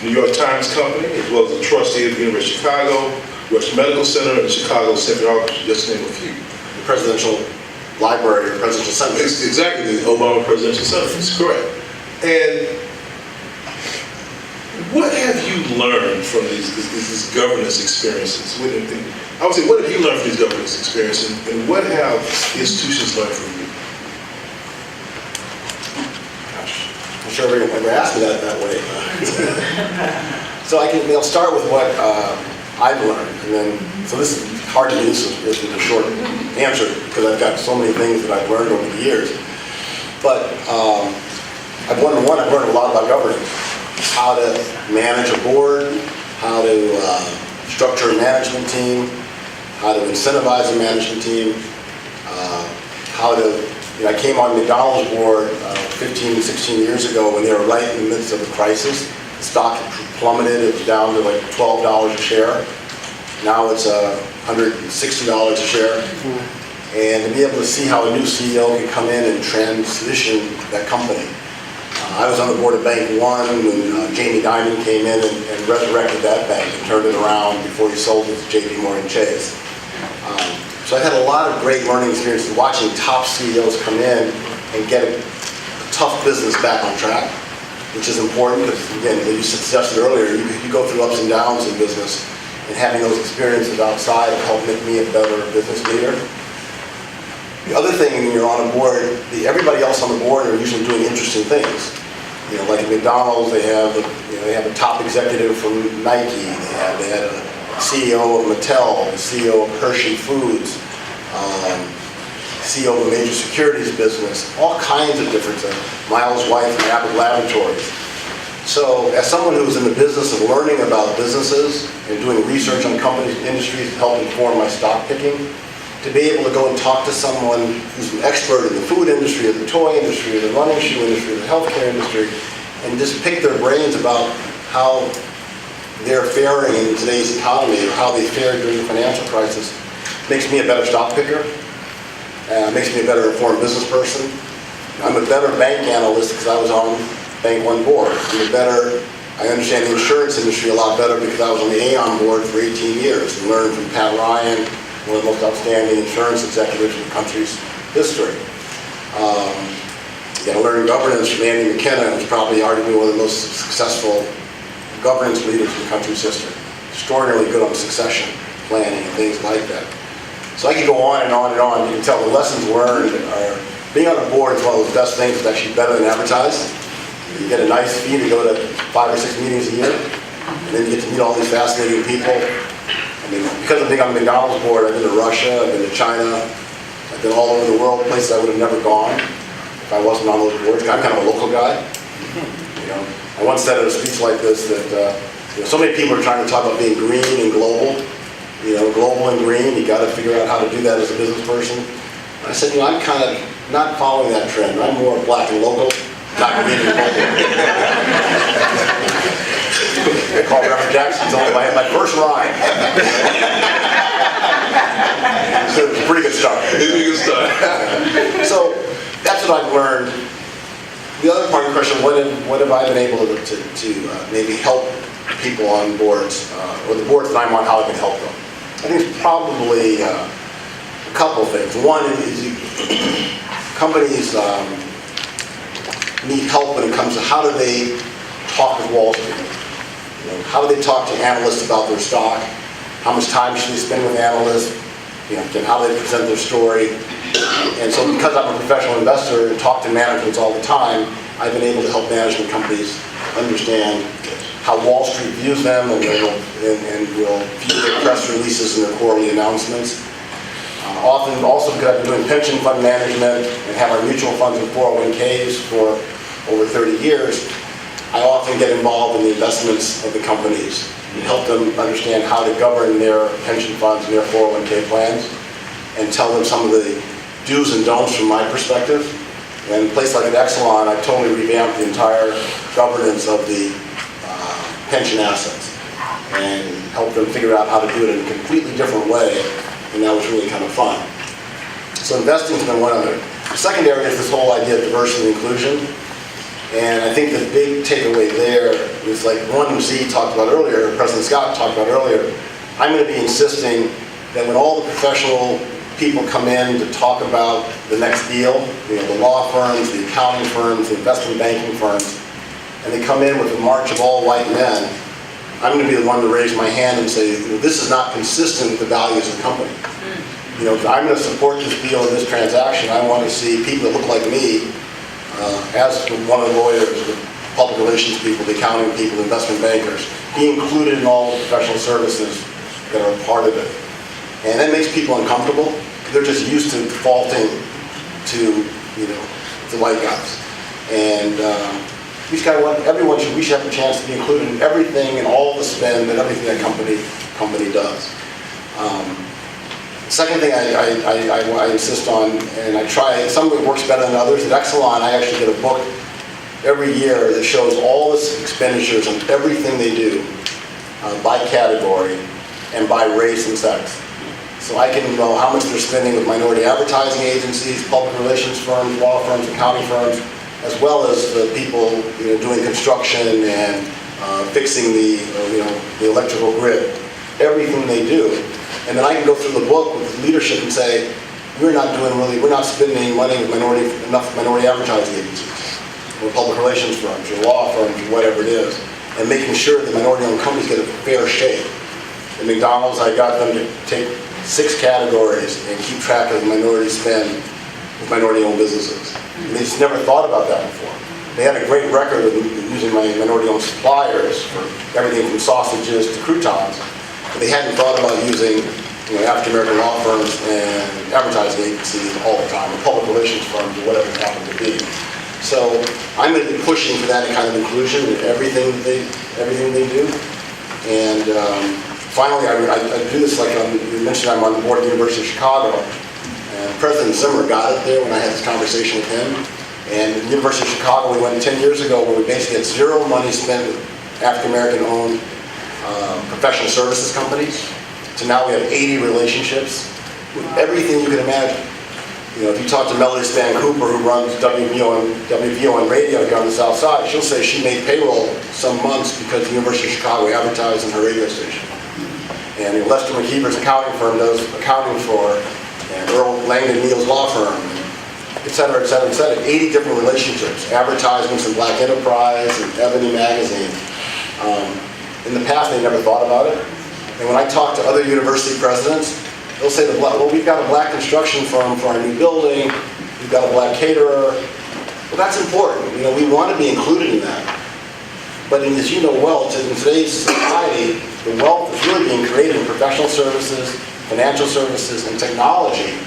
New York Times Company, as well as a trustee of the University of Chicago, Rush Medical Center, and Chicago Symphony Orchestra, just to name a few. The Presidential Library or Presidential Center. Exactly, the Obama Presidential Center, that's correct. And what have you learned from these governance experiences? I would say, what have you learned from these governance experiences, and what have institutions learned from you? I'm sure everyone ever asked me that way. So I'll start with what I've learned, and then, so this is hard to do this with a short answer, because I've got so many things that I've learned over the years. But I've learned a lot about governance. How to manage a board, how to structure a management team, how to incentivize a management team, I came on McDonald's board 15, 16 years ago when they were right in the midst of a crisis. The stock had plummeted, it was down to like $12 a share. Now it's $160 a share. And to be able to see how a new CEO can come in and transition that company. I was on the board of Bank One when Jamie Dimon came in and resurrected that bank and turned it around before he sold it to JP Morgan Chase. So I had a lot of great learning experiences watching top CEOs come in and get a tough business back on track, which is important because, again, as you suggested earlier, you go through ups and downs in business, and having those experiences outside helped make me a better business leader. The other thing, when you're on a board, everybody else on the board are usually doing interesting things. Like at McDonald's, they have a top executive from Nike. They had a CEO of Mattel, the CEO of Hershey Foods, CEO of a major securities business, all kinds of different things. Miles White from Abbott Laboratories. So as someone who's in the business of learning about businesses and doing research on companies and industries to help inform my stock picking, to be able to go and talk to someone who's an expert in the food industry, or the toy industry, or the running shoe industry, or the healthcare industry, and just pick their brains about how they're faring in today's economy, or how they fared during the financial crisis, makes me a better stock picker, makes me a better informed business person. I'm a better bank analyst because I was on Bank One board. I understand the insurance industry a lot better because I was on the Aon board for 18 years and learned from Pat Ryan, one of the most outstanding insurance executives in the country's history. You got to learn governance from Andy McKenna, who's probably arguably one of the most successful governance leaders in the country's history. Extraordinarily good on succession planning and things like that. So I could go on and on and on. You can tell the lessons learned are, being on a board is one of those best things. It's actually better than advertised. You get a nice fee to go to 5 or 6 meetings a year, and then you get to meet all these fascinating people. I mean, because I'm big on the McDonald's board, I've been to Russia, I've been to China, I've been all over the world, places I would have never gone if I wasn't on those boards. I'm kind of a local guy. You know, I once said at a speech like this that so many people are trying to talk about being green and global. You know, global and green, you got to figure out how to do that as a business person. And I said, I'm kind of not following that trend. I'm more black and local, not green and global. I called Reverend Jackson, told him I had my first rhyme. So it was a pretty good start. It's a good start. So that's what I've learned. The other part of the question, what have I been able to maybe help people on boards, or the boards that I'm on, how I can help them? I think it's probably a couple of things. One is companies need help when it comes to how do they talk with Wall Street. You know, how do they talk to analysts about their stock? How much time should they spend with analysts? You know, and how they present their story. And so because I'm a professional investor and talk to managements all the time, I've been able to help management companies understand how Wall Street views them and will view their press releases and their quarterly announcements. Often also because I've been doing pension fund management and have our mutual funds and 401ks for over 30 years, I often get involved in the investments of the companies and help them understand how to govern their pension funds and their 401k plans and tell them some of the do's and don'ts from my perspective. And in a place like at Exelon, I totally revamped the entire governance of the pension assets and helped them figure out how to do it in a completely different way, and that was really kind of fun. So investing's been one of them. The second area is this whole idea of diversity and inclusion. And I think the big takeaway there is like one Z talked about earlier, President Scott talked about earlier. I'm going to be insisting that when all the professional people come in to talk about the next deal, you know, the law firms, the accounting firms, the investment banking firms, and they come in with a march of all white men, I'm going to be the one to raise my hand and say, this is not consistent with the values of the company. You know, if I'm going to support this deal and this transaction, I want to see people that look like me, as one of the lawyers, the public relations people, the accounting people, the investment bankers, be included in all the professional services that are a part of it. And that makes people uncomfortable. They're just used to defaulting to, you know, the white guys. And we should have a chance to be included in everything and all the spend and everything that company does. Second thing I insist on, and I try, some of it works better than others. At Exelon, I actually get a book every year that shows all the expenditures on everything they do by category and by race and sex. So I can know how much they're spending with minority advertising agencies, public relations firms, law firms, accounting firms, as well as the people, you know, doing construction and fixing the electrical grid. Everything they do. And then I can go through the book with leadership and say, we're not spending any money with enough minority advertising agencies, or public relations firms, or law firms, or whatever it is, and making sure that minority-owned companies get a fair shake. At McDonald's, I got them to take 6 categories and keep track of the minority spend with minority-owned businesses. And they just never thought about that before. They had a great record of using my minority-owned suppliers for everything from sausages to croutons. They hadn't thought about using, you know, African-American law firms and advertising agencies all the time, or public relations firms, or whatever it happened to be. So I'm going to be pushing for that kind of inclusion in everything they do. And finally, I do this like you mentioned, I'm on the board of the University of Chicago. And President Zimmer got it there when I had this conversation with him. And at the University of Chicago, we went 10 years ago where we basically had zero money spent with African-American owned professional services companies. So now we have 80 relationships with everything you can imagine. You know, if you talk to Melody Stan Cooper, who runs WVON radio here on the South Side, she'll say she made payroll some months because the University of Chicago advertised in her radio station. And Lester McKeever's accounting firm does accounting for, and Earl Langdon Neal's law firm, et cetera, et cetera, et cetera. 80 different relationships, advertisements in Black Enterprise and Ebony Magazine. In the past, they never thought about it. And when I talk to other university presidents, they'll say, well, we've got a black construction firm for our new building, we've got a black caterer. Well, that's important. You know, we want to be included in that. But as you know well, in today's society, the wealth is really being created in professional services, financial services, and technology.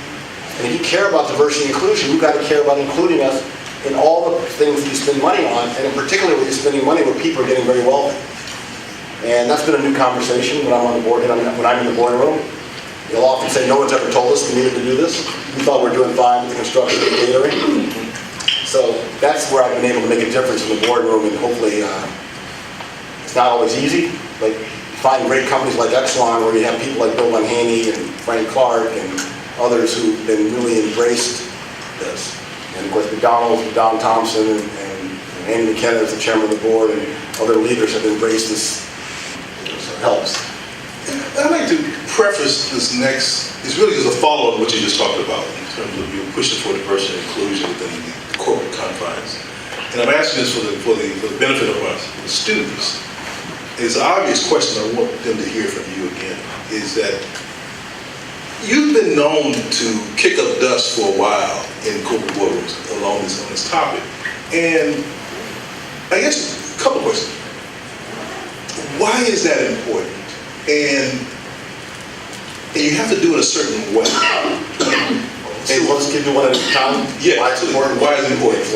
And if you care about diversity and inclusion, you've got to care about including us in all the things that you spend money on, and in particular when you're spending money where people are getting very wealthy. And that's been a new conversation when I'm on the board, when I'm in the boardroom. They'll often say, no one's ever told us we needed to do this. We thought we were doing fine with the construction and catering. So that's where I've been able to make a difference in the boardroom, and hopefully it's not always easy. Like, you find great companies like Exelon where you have people like Bill Munhaney and Frank Clark and others who've been really embraced this. And of course McDonald's, Don Thompson and Andy McKenna is the chairman of the board, and other leaders have embraced this. So it helps. I'd like to preface this next, it's really just a follow-up to what you just talked about in terms of you pushing for diversity and inclusion within the corporate confines. And I'm asking this for the benefit of us, the students. It's an obvious question I want them to hear from you again, is that you've been known to kick up dust for a while in corporate boardrooms on this topic. And I guess a couple questions. Why is that important? And you have to do it a certain way. So let's give you one at a time. Yeah, why it's important. Why is it important?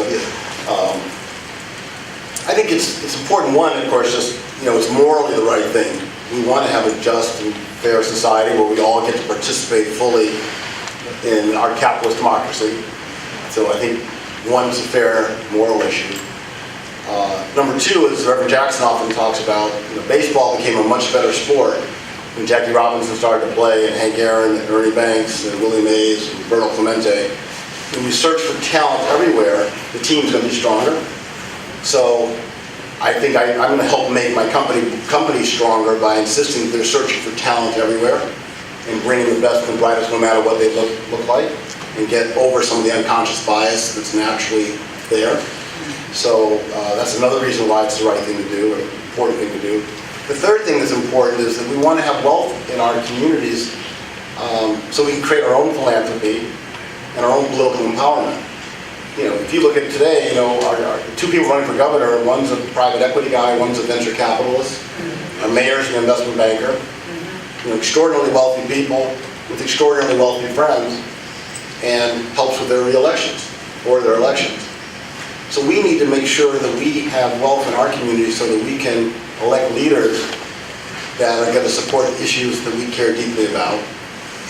I think it's important. One, of course, just it's morally the right thing. We want to have a just and fair society where we all get to participate fully in our capitalist democracy. So I think one is a fair moral issue. Number two, as Reverend Jackson often talks about, baseball became a much better sport when Jackie Robinson started to play, and Hank Aaron, and Ernie Banks, and Willie Mays, and Roberto Clemente. When you search for talent everywhere, the team's going to be stronger. So I think I'm going to help make my company stronger by insisting that they're searching for talent everywhere and bringing the best and brightest no matter what they look like, and get over some of the unconscious bias that's naturally there. So that's another reason why it's the right thing to do, an important thing to do. The third thing that's important is that we want to have wealth in our communities so we can create our own philanthropy and our own political empowerment. If you look at today, our two people running for governor, one's a private equity guy, one's a venture capitalist. Our mayor's an investment banker. Extraordinarily wealthy people with extraordinarily wealthy friends, and helps with their re-elections or their elections. So we need to make sure that we have wealth in our community so that we can elect leaders that are going to support issues that we care deeply about.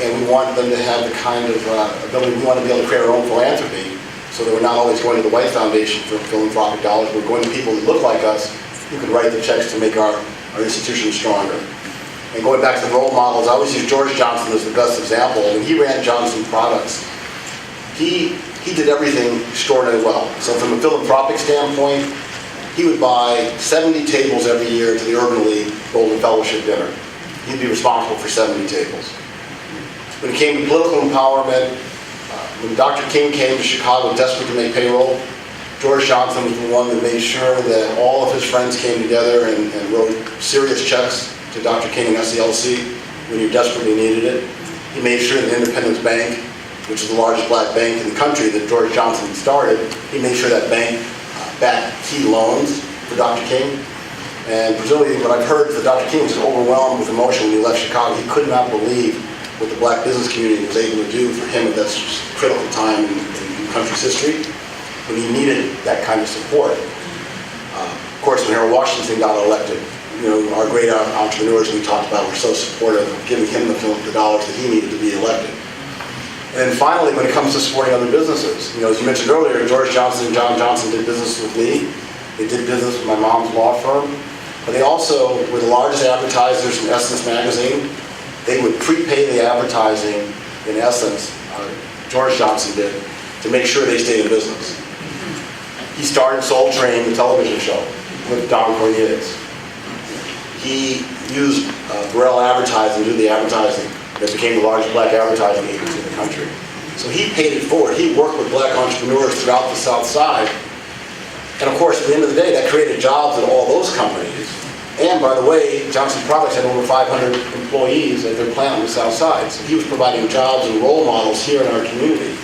And we want them to have the kind of ability, we want to be able to create our own philanthropy so that we're not always going to the White Foundation for philanthropic dollars. We're going to people that look like us who can write the checks to make our institutions stronger. And going back to the role models, I always use George Johnson as the best example. When he ran Johnson Products, he did everything extraordinarily well. So from a philanthropic standpoint, he would buy 70 tables every year to the Urban League Golden Fellowship dinner. He'd be responsible for 70 tables. When it came to political empowerment, when Dr. King came to Chicago desperate to make payroll, George Johnson was the one that made sure that all of his friends came together and wrote serious checks to Dr. King and SCLC when you desperately needed it. He made sure that Independence Bank, which is the largest black bank in the country that George Johnson started, he made sure that bank backed key loans for Dr. King. And presumably what I've heard is that Dr. King was overwhelmed with emotion when he left Chicago. He could not believe what the black business community was able to do for him at that critical time in the country's history. when he needed that kind of support. Of course, when Harold Washington got elected, our great entrepreneurs we talked about were so supportive of giving him the dollars that he needed to be elected. And then finally, when it comes to supporting other businesses, as you mentioned earlier, George Johnson and John Johnson did business with me. They did business with my mom's law firm. But they also were the largest advertisers in Essence magazine. They would prepay the advertising in Essence, George Johnson did, to make sure they stayed in business. He started Soul Train, the television show, with Don Cornelius. He used Burrell Advertising to do the advertising that became the largest black advertising agency in the country. So he paid it forward. He worked with black entrepreneurs throughout the South Side. And of course, at the end of the day, that created jobs at all those companies. And by the way, Johnson Products had over 500 employees at their plant on the South Side. So he was providing jobs and role models here in our community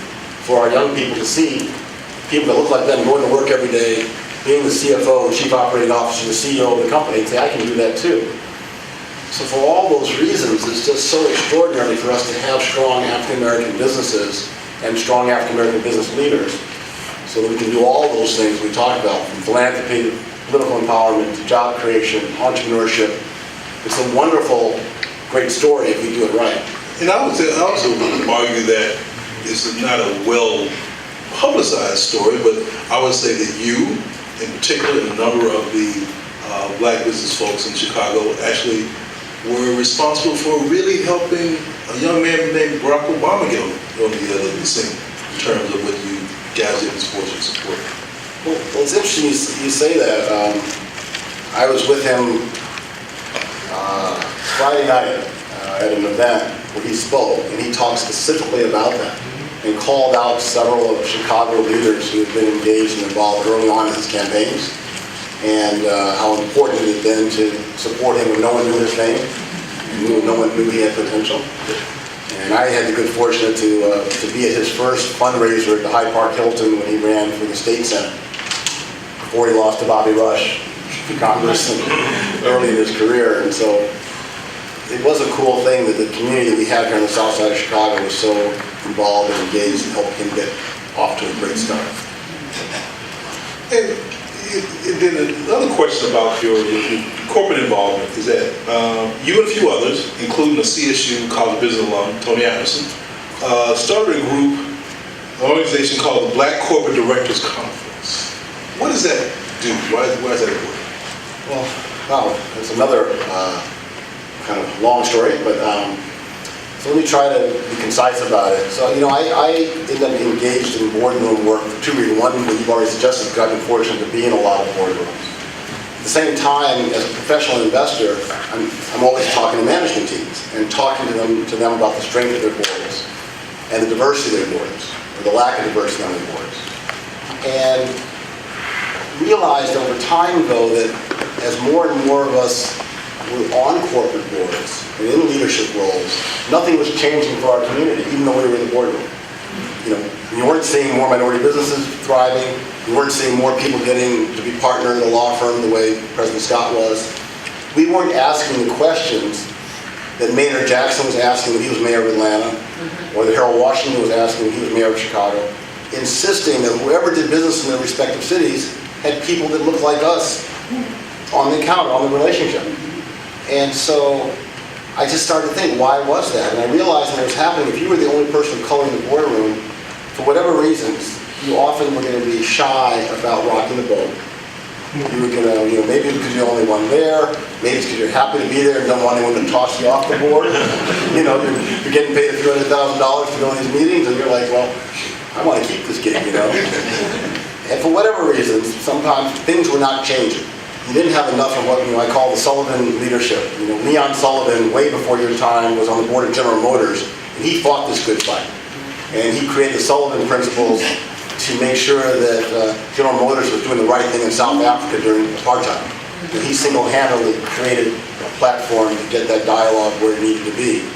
for our young people to see people that look like them going to work every day, being the CFO, Chief Operating Officer, the CEO of the company, and say, I can do that too. So for all those reasons, it's just so extraordinary for us to have strong African-American businesses and strong African-American business leaders so that we can do all those things we talked about, from philanthropy to political empowerment to job creation, entrepreneurship. It's a wonderful, great story if we do it right. And I would also argue that it's not a well-publicized story, but I would say that you, in particular, and a number of the black business folks in Chicago actually were responsible for really helping a young man named Barack Obama get on the scene in terms of what you guys did in sports and support. Well, it's interesting you say that. I was with him Friday night at an event where he spoke, and he talked specifically about that and called out several of Chicago leaders who had been engaged and involved early on in his campaigns, and how important it had been to support him when no one knew his name, and no one knew he had potential. And I had the good fortune to be at his first fundraiser at the Hyde Park Hilton when he ran for the state senate, before he lost to Bobby Rush for Congress early in his career. And so it was a cool thing that the community that we have here on the south side of Chicago was so involved and engaged and helped him get off to a great start. And then another question about your corporate involvement is that you and a few others, including a CSU College of Business alum, Tony Anderson, started a group, an organization called the Black Corporate Directors Conference. What does that do? Why is that important? Well, it's another kind of long story, but so let me try to be concise about it. So, I ended up engaged in boardroom work for two reasons. One, what you've already suggested, because I've been fortunate to be in a lot of boardrooms. At the same time, as a professional investor, I'm always talking to management teams and talking to them about the strength of their boards and the diversity of their boards, or the lack of diversity on their boards. And realized over time, though, that as more and more of us were on corporate boards and in leadership roles, nothing was changing for our community, even though we were in the boardroom. You weren't seeing more minority businesses thriving. You weren't seeing more people getting to be partner in a law firm the way President Scott was. We weren't asking the questions that Maynard Jackson was asking when he was mayor of Atlanta, or that Harold Washington was asking when he was mayor of Chicago, insisting that whoever did business in their respective cities had people that looked like us on the encounter, on the relationship. And so I just started to think, why was that? And I realized when it was happening, if you were the only person of color in the boardroom, for whatever reasons, you often were going to be shy about rocking the boat. You were going to, maybe because you're the only one there, maybe it's because you're happy to be there and don't want anyone to toss you off the board. You're getting paid a few $100,000 to go to these meetings, and you're like, well, I want to keep this gig, And for whatever reasons, sometimes things were not changing. You didn't have enough of what I call the Sullivan leadership. Leon Sullivan, way before your time, was on the board of General Motors, and he fought this good fight. And he created the Sullivan Principles to make sure that General Motors was doing the right thing in South Africa during apartheid. And he single-handedly created a platform to get that dialogue where it needed to be.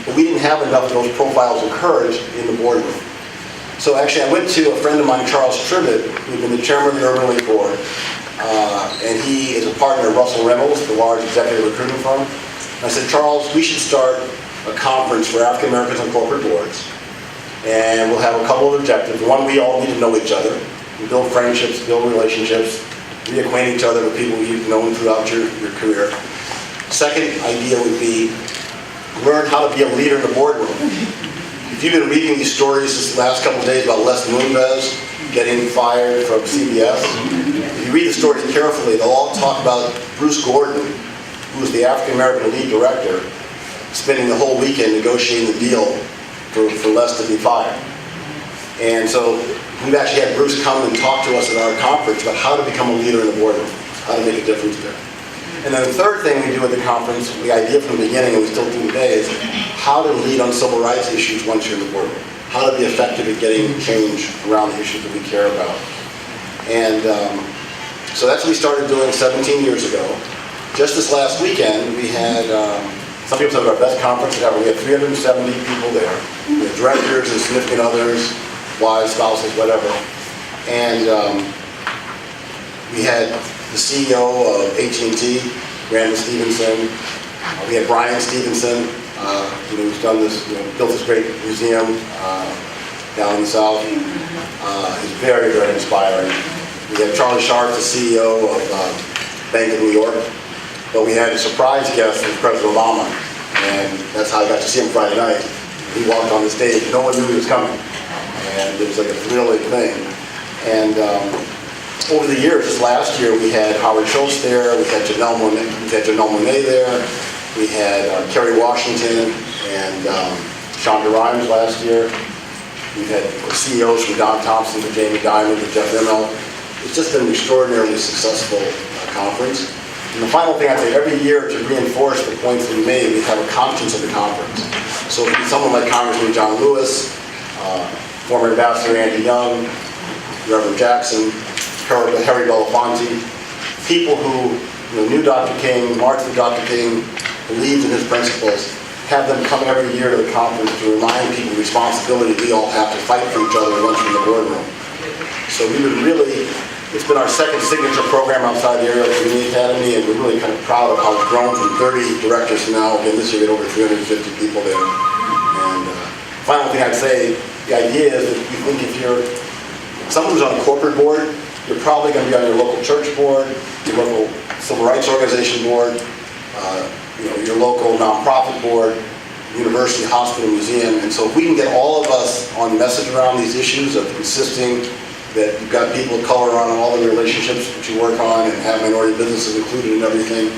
But we didn't have enough of those profiles of courage in the boardroom. So actually, I went to a friend of mine, Charles Tribbett, who'd been the chairman of the Urban League Board. And he is a partner of Russell Reynolds, the large executive recruiting firm. And I said, Charles, we should start a conference for African Americans on corporate boards. And we'll have a couple of objectives. One, we all need to know each other. and build friendships, build relationships, reacquaint each other with people you've known throughout your career. Second idea would be learn how to be a leader in the boardroom. If you've been reading these stories this last couple of days about Les Moonves getting fired from CBS, if you read the stories carefully, they'll all talk about Bruce Gordon, who was the African-American lead director, spending the whole weekend negotiating the deal for Les to be fired. And so we've actually had Bruce come and talk to us at our conference about how to become a leader in the boardroom, how to make a difference there. And then the third thing we do at the conference, the idea from the beginning, and we still do today, is how to lead on civil rights issues once you're in the boardroom. How to be effective at getting change around the issues that we care about. And so that's what we started doing 17 years ago. Just this last weekend, we had, some people said our best conference ever. We had 370 people there. We had directors and significant others, wives, spouses, whatever. And we had the CEO of AT&T, Brandon Stevenson. We had Brian Stevenson, who's done this, built this great museum down in the South. He's very, very inspiring. We had Charlie Sharp, the CEO of Bank of New York. But we had a surprise guest with President Obama, and that's how I got to see him Friday night. He walked on the stage. No one knew he was coming, and it was like a thrilling thing. And over the years, this last year, we had Howard Schultz there, we had Janelle Monáe there, we had Kerry Washington and Shonda Rhimes last year. We've had CEOs from Don Thompson to Jamie Dimon to Jeff Immelt. It's just been an extraordinarily successful conference. And the final thing I'd say, every year to reinforce the points that we made, we have a conscience of the conference. So someone like Congressman John Lewis, former Ambassador Andy Young, Reverend Jackson, Harry Belafonte, people who knew Dr. King, marched with Dr. King, believed in his principles, have them come every year to the conference to remind people the responsibility we all have to fight for each other once we're in the boardroom. So we would really, it's been our second signature program outside the Ariel Community Academy, and we're really kind of proud of how it's grown from 30 directors to now, again, this year we had over 350 people there. And final thing I'd say, the idea is that you think if you're someone who's on a corporate board, you're probably going to be on your local church board, your local civil rights organization board, your local nonprofit board, university, hospital, museum. And so if we can get all of us on message around these issues of insisting that you've got people of color on all the relationships that you work on and have minority businesses included in everything,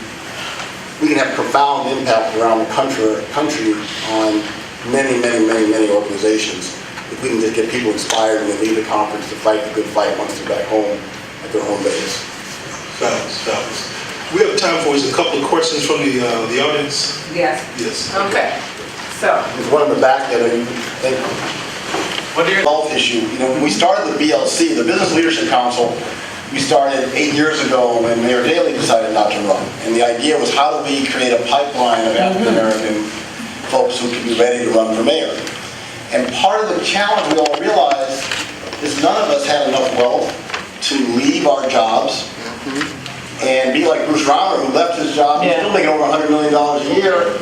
we can have profound impact around the country on many, many, many, many organizations. If we can just get people inspired when they leave the conference to fight the good fight once they're back home at their home base. Fabulous. We have time for a couple of questions from the audience. Yes. Yes. Okay. So. There's one in the back that I think. What your health issue? When we started the BLC, the Business Leadership Council, we started 8 years ago when Mayor Daley decided not to run. And the idea was, how do we create a pipeline of African American folks who could be ready to run for mayor? And part of the challenge we all realized is none of us had enough wealth to leave our jobs and be like Bruce Rauner, who left his job, he's still making over $100 million a year.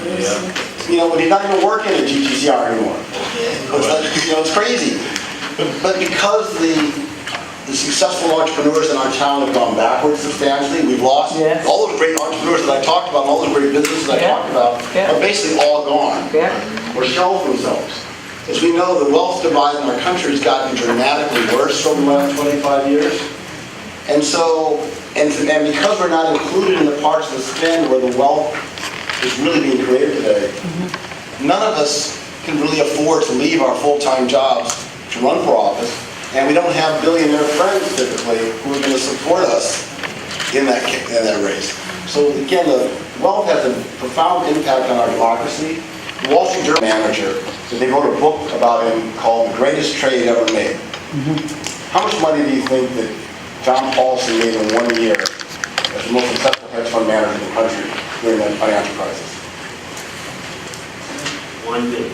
But he's not even working at GTCR anymore. It's crazy. But because the successful entrepreneurs in our town have gone backwards substantially, we've lost all those great entrepreneurs that I talked about, and all those great businesses I talked about, are basically all gone or shelved themselves. As we know, the wealth divide in our country has gotten dramatically worse over the last 25 years. And so, and because we're not included in the parts of the spend where the wealth is really being created today, none of us can really afford to leave our full-time jobs to run for office, and we don't have billionaire friends typically who are going to support us in that race. So again, the wealth has a profound impact on our democracy. The Wall Street Journal manager, so they wrote a book about him called The Greatest Trade Ever Made. How much money do you think that John Paulson made in 1 year as the most successful hedge fund manager in the country during that financial crisis? $1 billion.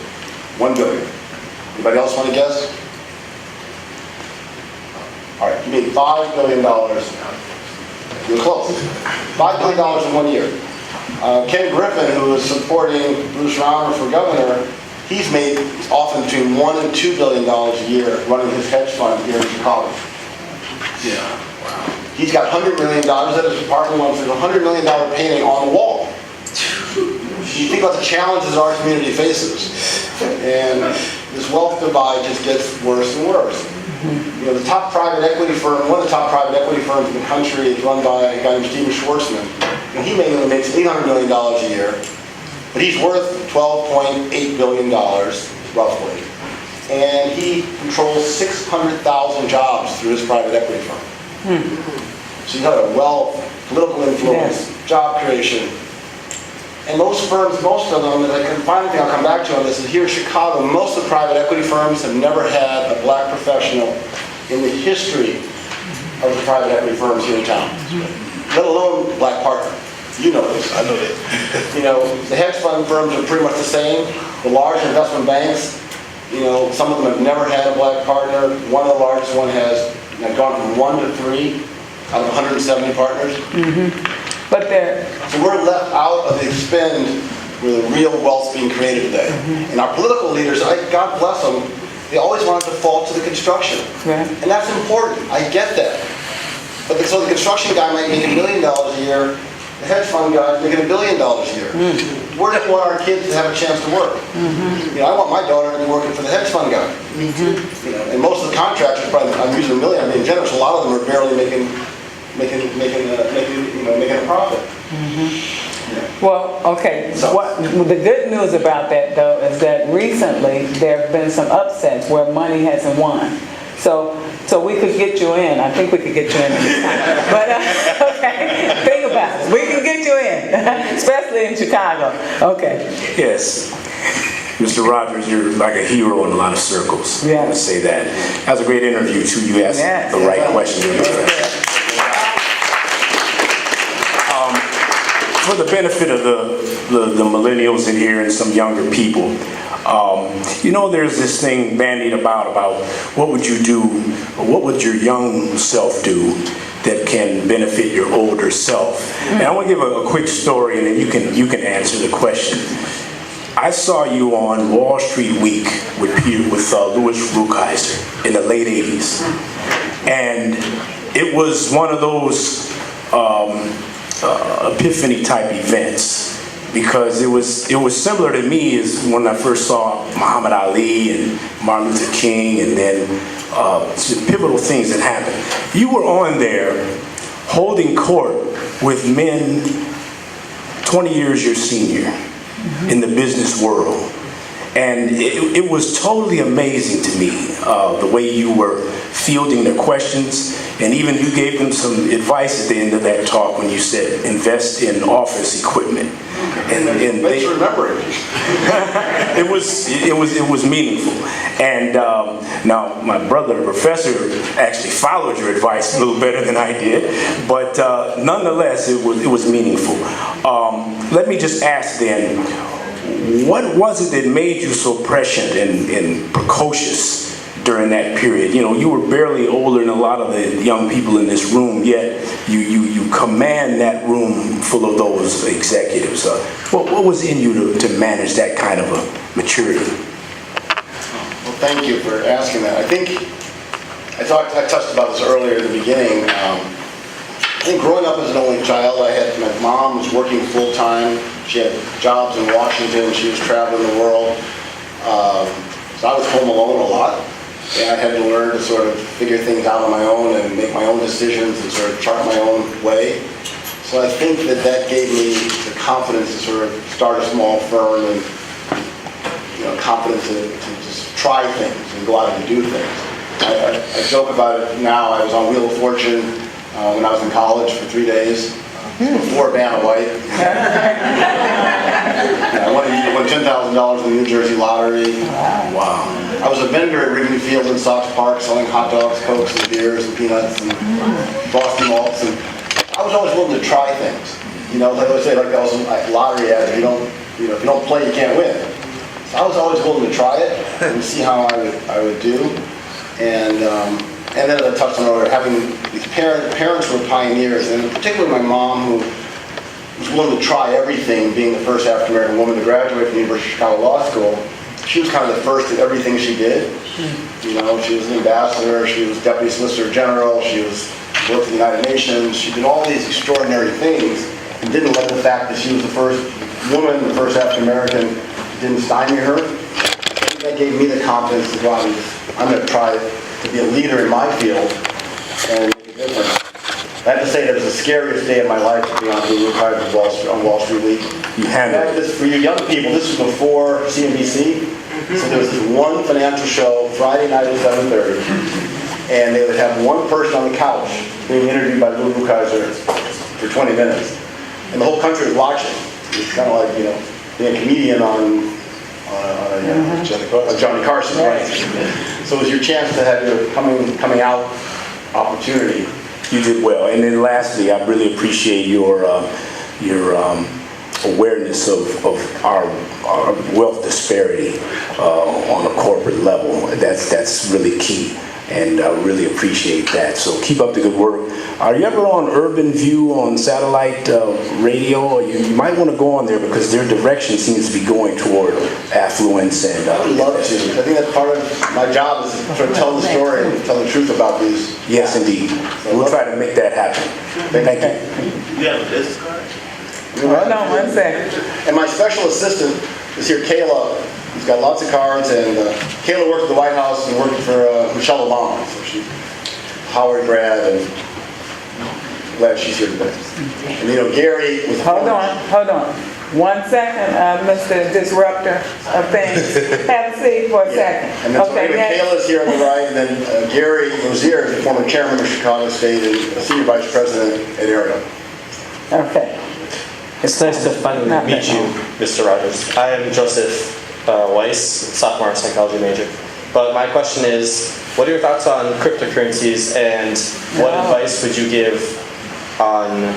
$1 billion. Anybody else want to guess? All right, you made $5 billion. You're close. $5 billion in 1 year. Ken Griffin, who is supporting Bruce Rauner for governor, he's made often between $1 and $2 billion a year running his hedge fund here in Chicago. He's got $100 million at his apartment once. There's a $100 million painting on the wall. You think about the challenges our community faces, and this wealth divide just gets worse and worse. You know, the top private equity firm, one of the top private equity firms in the country is run by a guy named Steven Schwarzman, and he mainly makes $800 million a year, but he's worth $12.8 billion, roughly. And he controls 600,000 jobs through his private equity firm. So you have a wealth, political influence, job creation. And most firms, most of them, and the final thing I'll come back to on this is here in Chicago, most of the private equity firms have never had a black professional in the history of the private equity firms here in town, let alone black partner. You know this. I know that. You know, the hedge fund firms are pretty much the same. The large investment banks, you know, some of them have never had a black partner. One of the largest one has gone from 1 to 3 out of 170 partners. But they're, So we're left out of the spend where the real wealth's being created today. And our political leaders, God bless them, they always want to default to the construction. And that's important. I get that. But so the construction guy might make $1 million a year, the hedge fund guy is making $1 billion a year. We're just want our kids to have a chance to work. You know, I want my daughter to be working for the hedge fund guy. You know, and most of the contractors, probably, I'm using $1 million, I'm being generous, a lot of them are barely making a profit. well, okay, So- the good news about that, though, is that recently there have been some upsets where money hasn't won. So we could get you in. I think we could get you in this time. But, okay, think about it. We can get you in, especially in Chicago. Okay. Yes. Mr. Rogers, you're like a hero in a lot of circles. Yeah. I want to say that. That was a great interview, too. You asked Yes. the right question. For the benefit of the millennials in here and some younger people, you know, there's this thing bandied about what would you do, or what would your young self do that can benefit your older self. And I want to give a quick story, and then you can answer the question. I saw you on Wall Street Week with Louis Rukeyser in the late 80s. And it was one of those epiphany type events, because it was similar to me as when I first saw Muhammad Ali and Martin Luther King, and then some pivotal things that happened. You were on there holding court with men 20 years your senior in the business world. And it was totally amazing to me, the way you were fielding their questions, and even you gave them some advice at the end of that talk when you said invest in office equipment. And Thanks for remembering. it was meaningful. And now my brother, the professor, actually followed your advice a little better than I did, but nonetheless, it was meaningful. Let me just ask then, what was it that made you so prescient and precocious during that period? You know, you were barely older than a lot of the young people in this room, yet you command that room full of those executives. What was in you to manage that kind of a maturity? Well, thank you for asking that. I think I touched about this earlier in the beginning. I think growing up as an only child, my mom was working full time. She had jobs in Washington. She was traveling the world. So I was home alone a lot. And I had to learn to sort of figure things out on my own and make my own decisions and sort of chart my own way. So I think that gave me the confidence to sort of start a small firm and, you know, confidence to just try things and go out and do things. I joke about it now. I was on Wheel of Fortune when I was in college for 3 days before Vanna White. I won $10,000 in the New Jersey lottery. Wow. I was a vendor at Wrigley Field and Sox Park selling hot dogs, Cokes, and beers and peanuts and Boston malts. And I was always willing to try things. You know, like I would say, like that was like lottery ad, if you don't play, you can't win. So I was always willing to try it and see how I would do. And then as I touched on earlier, having these parents who were pioneers, and particularly my mom, who was willing to try everything, being the first African-American woman to graduate from the University of Chicago Law School. She was kind of the first at everything she did. You know, she was an ambassador, she was deputy solicitor general, she worked in the United Nations, she did all these extraordinary things and didn't let the fact that she was the first woman, the first African American, didn't stymie her. That gave me the confidence to go out and I'm going to try to be a leader in my field and make a difference. I have to say that it was the scariest day of my life to be on Blue Card on Wall Street Week. You handled it. For you young people, this was before CNBC. So there was this one financial show Friday night at 7:30, and they would have one person on the couch being interviewed by Lou Kaiser for 20 minutes, and the whole country was watching. It's kind of like, you know, being a comedian on Johnny Carson, right? So it was your chance to have your coming out opportunity. You did well. And then lastly, I really appreciate your awareness of our wealth disparity on a corporate level. That's really key, and I really appreciate that. So keep up the good work. Are you ever on Urban View on satellite radio? You might want to go on there because their direction seems to be going toward affluence and. I would love to. I think that's part of my job is to try to tell the story and tell the truth about these. Yes, indeed. We'll try to make that happen. Thank you. You have a business card? Hold on one second. And my special assistant is here, Kayla. He's got lots of cards, and Kayla worked at the White House and worked for Michelle Obama. So she's Howard grad, and glad she's here today. And you know, Gary was. Hold on. 1 second, Mr. Disruptor of things. Have a seat for a second. And then so Okay, anyway, Kayla's here on the right, and then Gary Rozier is the former chairman of Chicago State and a senior vice president at Ariel. Okay. It's nice to finally meet you, Mr. Rogers. I am Joseph Weiss, sophomore psychology major. But my question is, what are your thoughts on cryptocurrencies, and what advice would you give on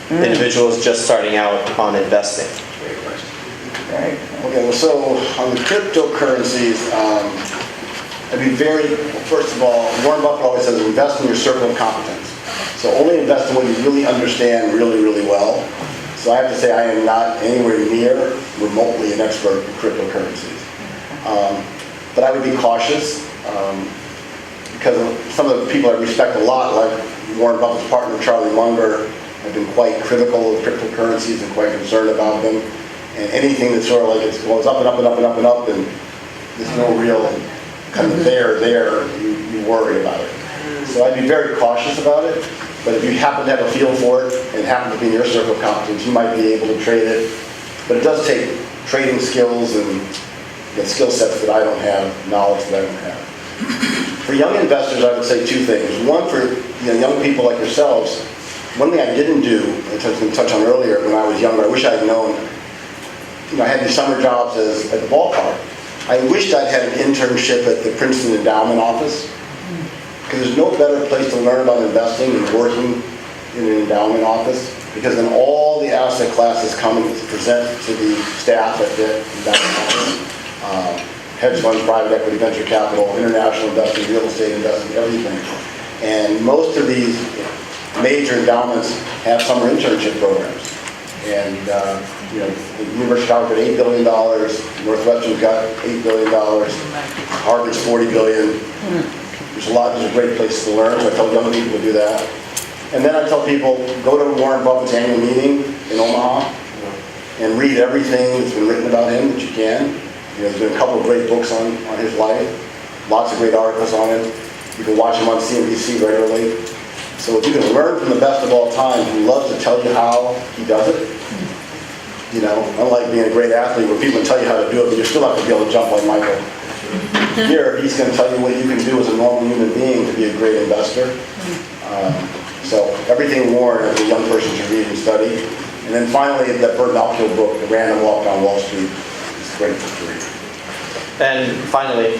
individuals just starting out on investing? Right. Okay, well, so on the cryptocurrencies, I'd be first of all, Warren Buffett always says invest in your circle of competence. So only invest in what you really understand really, really well. So I have to say I am not anywhere near remotely an expert in cryptocurrencies. But I would be cautious because some of the people I respect a lot, like Warren Buffett's partner Charlie Munger, have been quite critical of cryptocurrencies and quite concerned about them. And anything that sort of like it goes up and up and up and up and up, and there's no real kind of you worry about it. So I'd be very cautious about it. But if you happen to have a feel for it and happen to be in your circle of competence, you might be able to trade it. But it does take trading skills and skill sets that I don't have, knowledge that I don't have. For young investors, I would say two things. One, for young people like yourselves, one thing I didn't do, which I was going to touch on earlier when I was younger, I wish I had known, I had these summer jobs at the ballpark. I wished I'd had an internship at the Princeton Endowment Office. Because there's no better place to learn about investing than working in an endowment office, because then all the asset classes come and present to the staff at the endowment office. Hedge funds, private equity, venture capital, international investing, real estate investing, everything. And most of these major endowments have summer internship programs. And the University of Chicago got $8 billion, Northwestern's got $8 billion, Harvard's $40 billion. There's a great place to learn, so I tell young people to do that. And then I tell people, go to Warren Buffett's annual meeting in Omaha and read everything that's been written about him that you can. There's been a couple of great books on his life, lots of great articles on it. You can watch him on CNBC regularly. So if you can learn from the best of all time, who loves to tell you how he does it, unlike being a great athlete where people can tell you how to do it, but you're still not going to be able to jump like Michael. Here, he's going to tell you what you can do as a normal human being to be a great investor. So everything Warren as a young person should read and study. And then finally, that Burt Malkiel book, The Random Walk Down Wall Street, is a great book to read. And finally,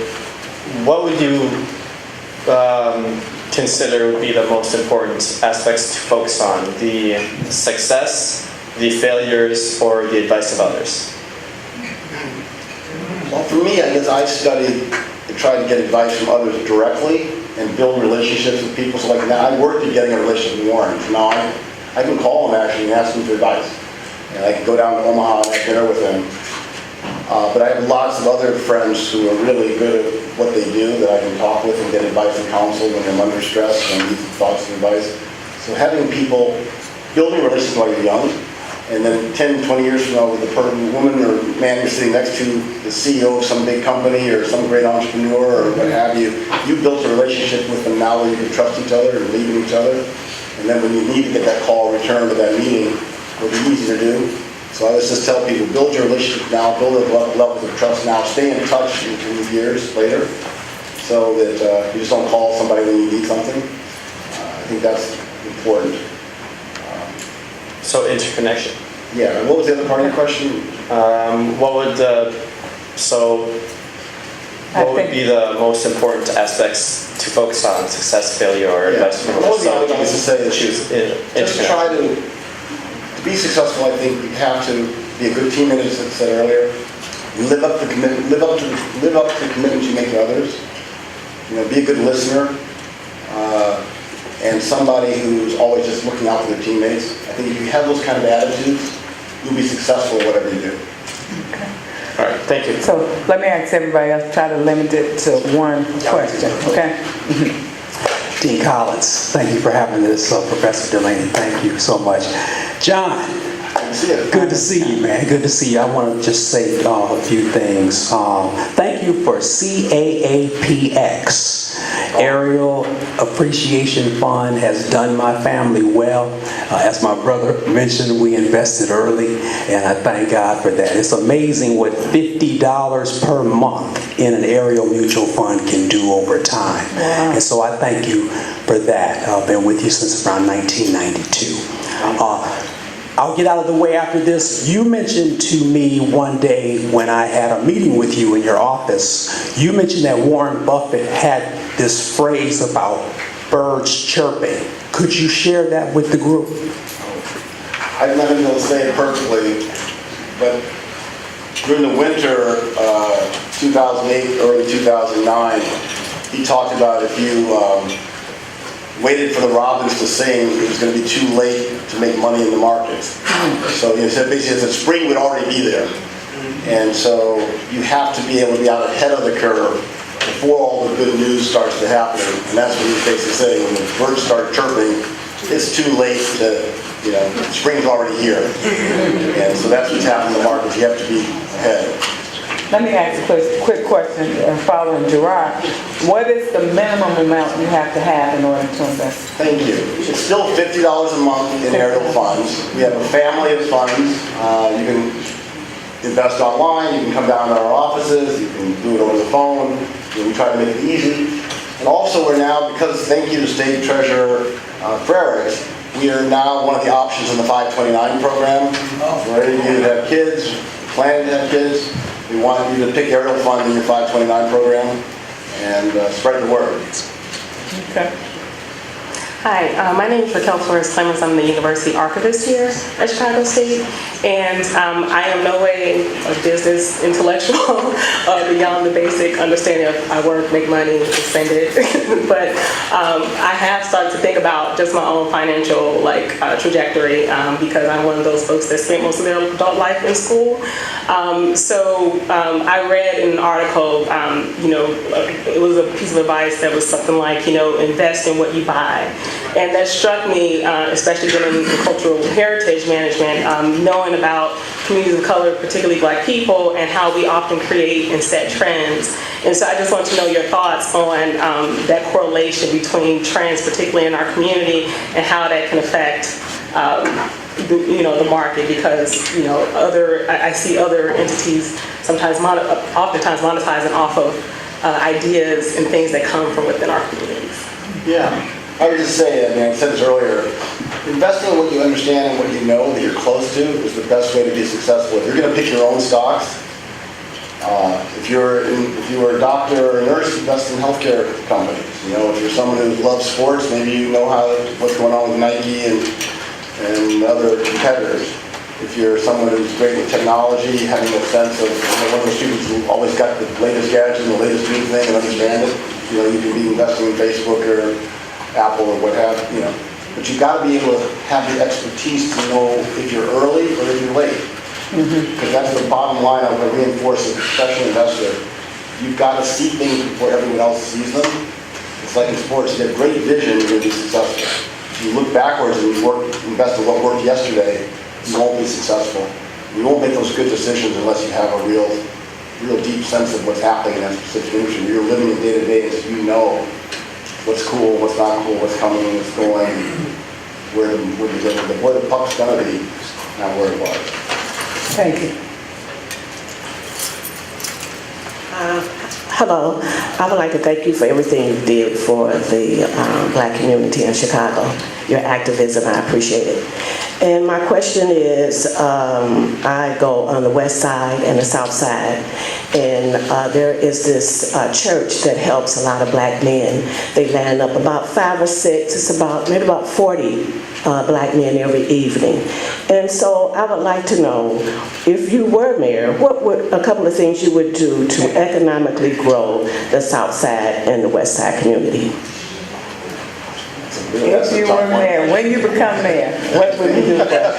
what would you consider would be the most important aspects to focus on? The success, the failures, or the advice of others? Well, for me, I guess I studied and tried to get advice from others directly and build relationships with people. So like now, I worked at getting a relationship with Warren. So now I can call him actually and ask him for advice. And I can go down to Omaha and have dinner with him. But I have lots of other friends who are really good at what they do that I can talk with and get advice and counsel when I'm under stress and need thoughts and advice. So having people, building relationships while you're young, and then 10, 20 years from now with the woman or man you're sitting next to, the CEO of some big company or some great entrepreneur or what have you, you built a relationship with them now where you can trust each other and believe in each other. And then when you need to get that call returned to that meeting, it'll be easy to do. So I always just tell people, build your relationship now, build a level of trust now, stay in touch in 2 years later, so that you just don't call somebody when you need something. I think that's important. So interconnection. Yeah, and what was the other part of your question? What would be the most important aspects to focus on: success, failure, or investment? What was the other thing to say is choose just try to be successful. I think you have to be a good teammate, as I said earlier. Live up to the commitment you make to others. You know, be a good listener. And somebody who's always just looking out for their teammates. I think if you have those kind of attitudes, you'll be successful at whatever you do. All right, thank you. So let me ask everybody else, try to limit it to one question, okay? Dean Collins, thank you for having this. Professor Delaney, thank you so much. John, good to see you, man. Good to see you. I want to just say a few things. Thank you for CAAPX. Aerial Appreciation Fund has done my family well. As my brother mentioned, we invested early, and I thank God for that. It's amazing what $50 per month in an aerial mutual fund can do over time. Wow. And so I thank you for that. I've been with you since around 1992. I'll get out of the way after this. You mentioned to me one day when I had a meeting with you in your office, you mentioned that Warren Buffett had this phrase about birds chirping. Could you share that with the group? I'm not going to say it perfectly, but during the winter, 2008, early 2009, he talked about if you waited for the robins to sing, it was going to be too late to make money in the markets. So he said basically that spring would already be there. And so you have to be able to be out ahead of the curve before all the good news starts to happen. And that's what he's basically saying. When the birds start chirping, it's too late to, spring's already here. And so that's what's happening in the markets. You have to be ahead. Let me ask a quick question following Gerard. What is the minimum amount you have to have in order to invest? Thank you. It's still $50 a month in aerial funds. We have a family of funds. You can invest online, you can come down to our offices, you can do it over the phone. We try to make it easy. And also we're now, because thank you to State Treasurer Frerichs, we are now one of the options in the 529 program. For any of you that have kids, planning to have kids, we want you to pick aerial fund in your 529 program and spread the word. Okay. Hi, my name is Raquel Flores Clemens. I'm the University Archivist here at Chicago State, and I am no way a business intellectual beyond the basic understanding of I work, make money, spend it. But I have started to think about just my own financial trajectory because I'm one of those folks that spent most of their adult life in school. So I read in an article, it was a piece of advice that was something like, invest in what you buy. And that struck me, especially dealing in cultural heritage management, knowing about communities of color, particularly Black people, and how we often create and set trends. And so I just want to know your thoughts on that correlation between trends, particularly in our community, and how that can affect the market, because I see other entities oftentimes monetizing off of ideas and things that come from within our communities. Yeah, I would just say, I said this earlier, investing in what you understand and what you know that you're close to is the best way to be successful. If you're going to pick your own stocks, if you were a doctor or a nurse, invest in healthcare companies. If you're someone who loves sports, maybe you know what's going on with Nike and other competitors. If you're someone who's great with technology, having a sense of one of those students who always got the latest gadget and the latest new thing and understand it, you can be investing in Facebook or Apple or what have you. But you've got to be able to have the expertise to know if you're early or if you're late. Because that's the bottom line. I'm going to reinforce as a professional investor. You've got to see things before everyone else sees them. It's like in sports, you have great vision, you're going to be successful. If you look backwards and you invest in what worked yesterday, you won't be successful. You won't make those good decisions unless you have a real deep sense of what's happening in that specific industry. You're living it day to day, so you know what's cool, what's not cool, what's coming, what's going, where the puck's going to be, not where it was. Thank you. Hello. I would like to thank you for everything you did for the Black community in Chicago. Your activism, I appreciate it. And my question is, I go on the west side and the south side, and there is this church that helps a lot of black men. They line up about 5 or 6, it's maybe about 40 black men every evening. And so I would like to know, if you were mayor, what would a couple of things you would do to economically grow the south side and the west side community? If you were mayor, when you become mayor, what would you do for us?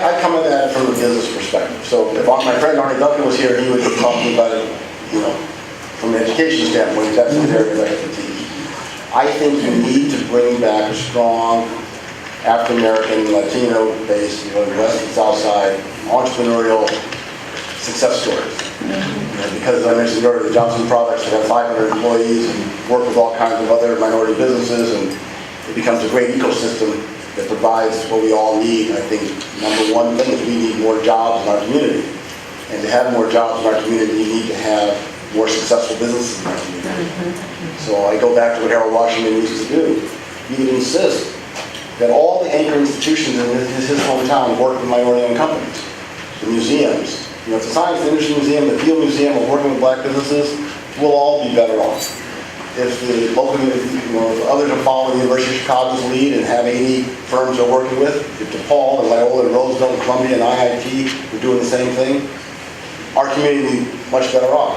I come at that from a business perspective. So if my friend Arnie Duncan was here, he would be talking about it, from an education standpoint. That's his area of expertise. I think you need to bring back a strong African-American, Latino-based, west and south side, entrepreneurial success stories. Because as I mentioned earlier, the Johnson Products have 500 employees and work with all kinds of other minority businesses, and it becomes a great ecosystem that provides what we all need. I think number one thing is we need more jobs in our community. And to have more jobs in our community, you need to have more successful businesses in our community. So I go back to what Harold Washington used to do. He would insist that all the anchor institutions in his hometown work with minority-owned companies. The museums, the Science and Industry Museum, the Field Museum of working with black businesses, we'll all be better off. If the local, if others are following the University of Chicago's lead and have 80 firms they're working with, if DePaul and Loyola and Roosevelt and Columbia and IIT are doing the same thing, our community will be much better off.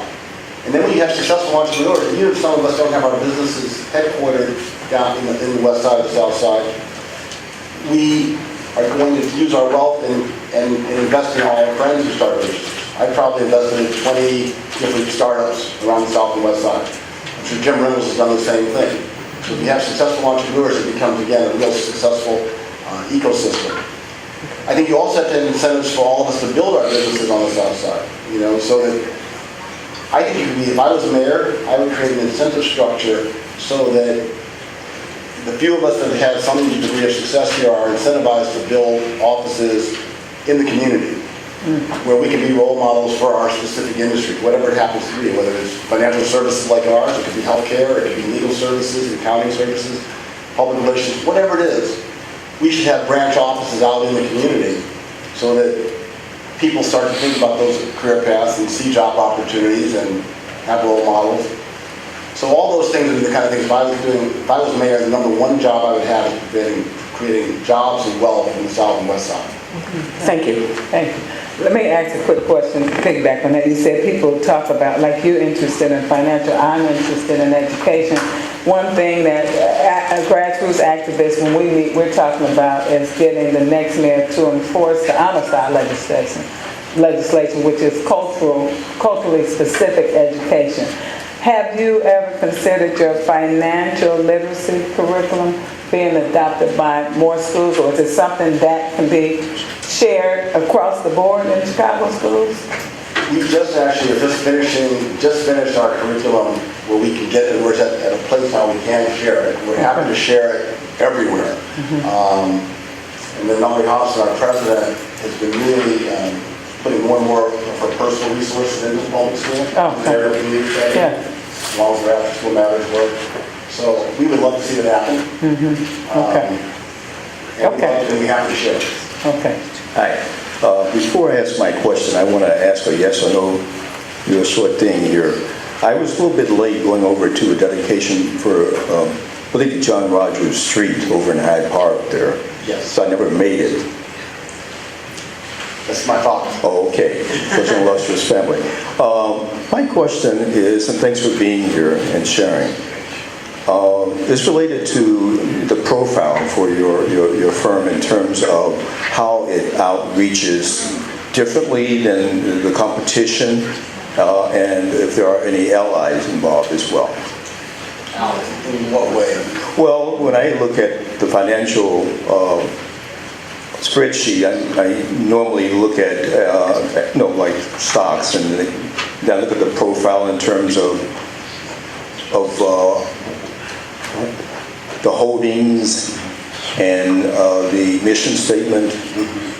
And then when you have successful entrepreneurs, even if some of us don't have our businesses headquartered down in the west side or the south side, we are going to use our wealth and invest in all our friends who start businesses. I probably invested in 20 different startups around the south and west side. I'm sure Jim Reynolds has done the same thing. So if you have successful entrepreneurs, it becomes, again, a real successful ecosystem. I think you also have to have incentives for all of us to build our businesses on the south side. So that I think it could be, if I was mayor, I would create an incentive structure so that the few of us that have had some degree of success here are incentivized to build offices in the community where we can be role models for our specific industry, whatever it happens to be, whether it's financial services like ours, it could be healthcare, it could be legal services, accounting services, public relations, whatever it is. We should have branch offices out in the community so that people start to think about those career paths and see job opportunities and have role models. So all those things are the kind of things, if I was mayor, the number one job I would have is creating jobs and wealth in the south and west side. Thank you. Thank you. Let me ask a quick question to piggyback on that. You said people talk about, like you're interested in financial, I'm interested in education. One thing that grassroots activists, when we meet, we're talking about is getting the next mayor to enforce the homicide legislation, which is culturally specific education. Have you ever considered your financial literacy curriculum being adopted by more schools, or is it something that can be shared across the board in Chicago schools? We just finished our curriculum where we can get it, we're at a place now we can share it. We're happy to share it everywhere. And then Nolly Hobson, our president, has been really putting more and more of her personal resources into public school. As long as their after school matters work. So we would love to see that happen. And we have to share it. Okay. Hi. Before I ask my question, I want to ask a yes or no, real short thing here. I was a little bit late going over to a dedication for, I believe, John Rogers Street over in Hyde Park there. Yes. So I never made it. That's my thought. Oh, okay. Such an illustrious family. My question is, and thanks for being here and sharing. It's related to the profile for your firm in terms of how it outreaches differently than the competition, and if there are any allies involved as well. In what way? Well, when I look at the financial spreadsheet, I normally look at, like stocks, and then I look at the profile in terms of the holdings and the mission statement,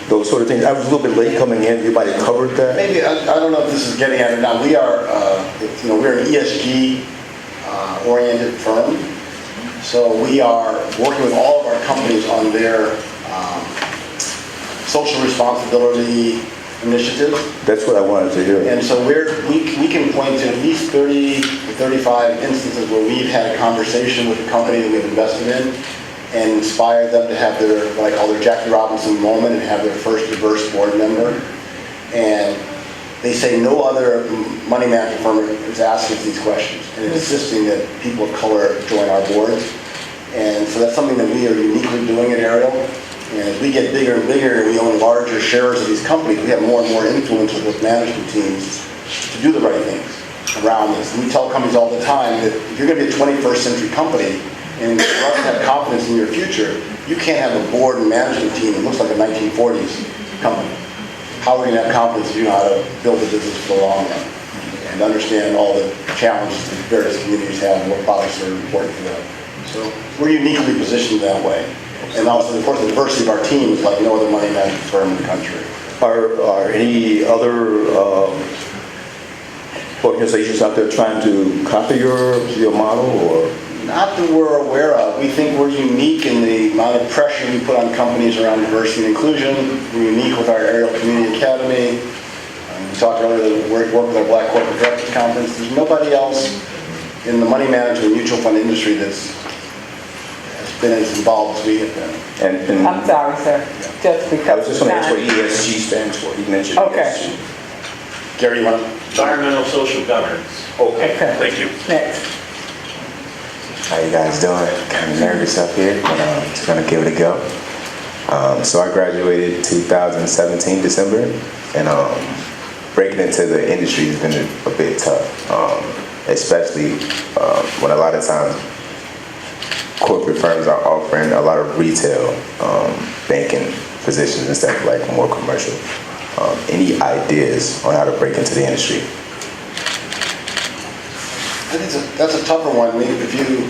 those sort of things. I was a little bit late coming in. You might have covered that. Maybe, I don't know if this is getting at it now. We are, we're an ESG oriented firm. So we are working with all of our companies on their social responsibility initiatives. That's what I wanted to hear. And so we can point to at least 30 to 35 instances where we've had a conversation with a company that we've invested in and inspired them to have their, what I call their Jackie Robinson moment, and have their first diverse board member. And they say no other money management firm is asking us these questions and insisting that people of color join our boards. And so that's something that we are uniquely doing at Ariel. And as we get bigger and bigger and we own larger shares of these companies, we have more and more influence with those management teams to do the right things around this. And we tell companies all the time that if you're going to be a 21st century company and for us to have confidence in your future, you can't have a board and management team that looks like a 1940s company. How are we going to have confidence if you know how to build a business for the long run and understand all the challenges that various communities have and what products are important for them? So we're uniquely positioned that way. And also, of course, the diversity of our team is like no other money management firm in the country. Are any other organizations out there trying to copy your model, or? Not that we're aware of. We think we're unique in the amount of pressure we put on companies around diversity and inclusion. We're unique with our Ariel Community Academy. We talked earlier that we work with our Black Corporate Directors Conference. There's nobody else in the money management mutual fund industry that's been as involved as we have been. And I'm sorry, sir. Just because. I was just going to ask what ESG stands for. You mentioned Okay. ESG. Gary, you want to? Environmental social governance. Okay. Thank you. Next. How you guys doing? Kind of nervous up here, but just gonna give it a go. So I graduated 2017 December, and breaking into the industry has been a bit tough, especially when a lot of times corporate firms are offering a lot of retail banking positions instead of like more commercial. Any ideas on how to break into the industry? I think that's a tougher one. I mean, if you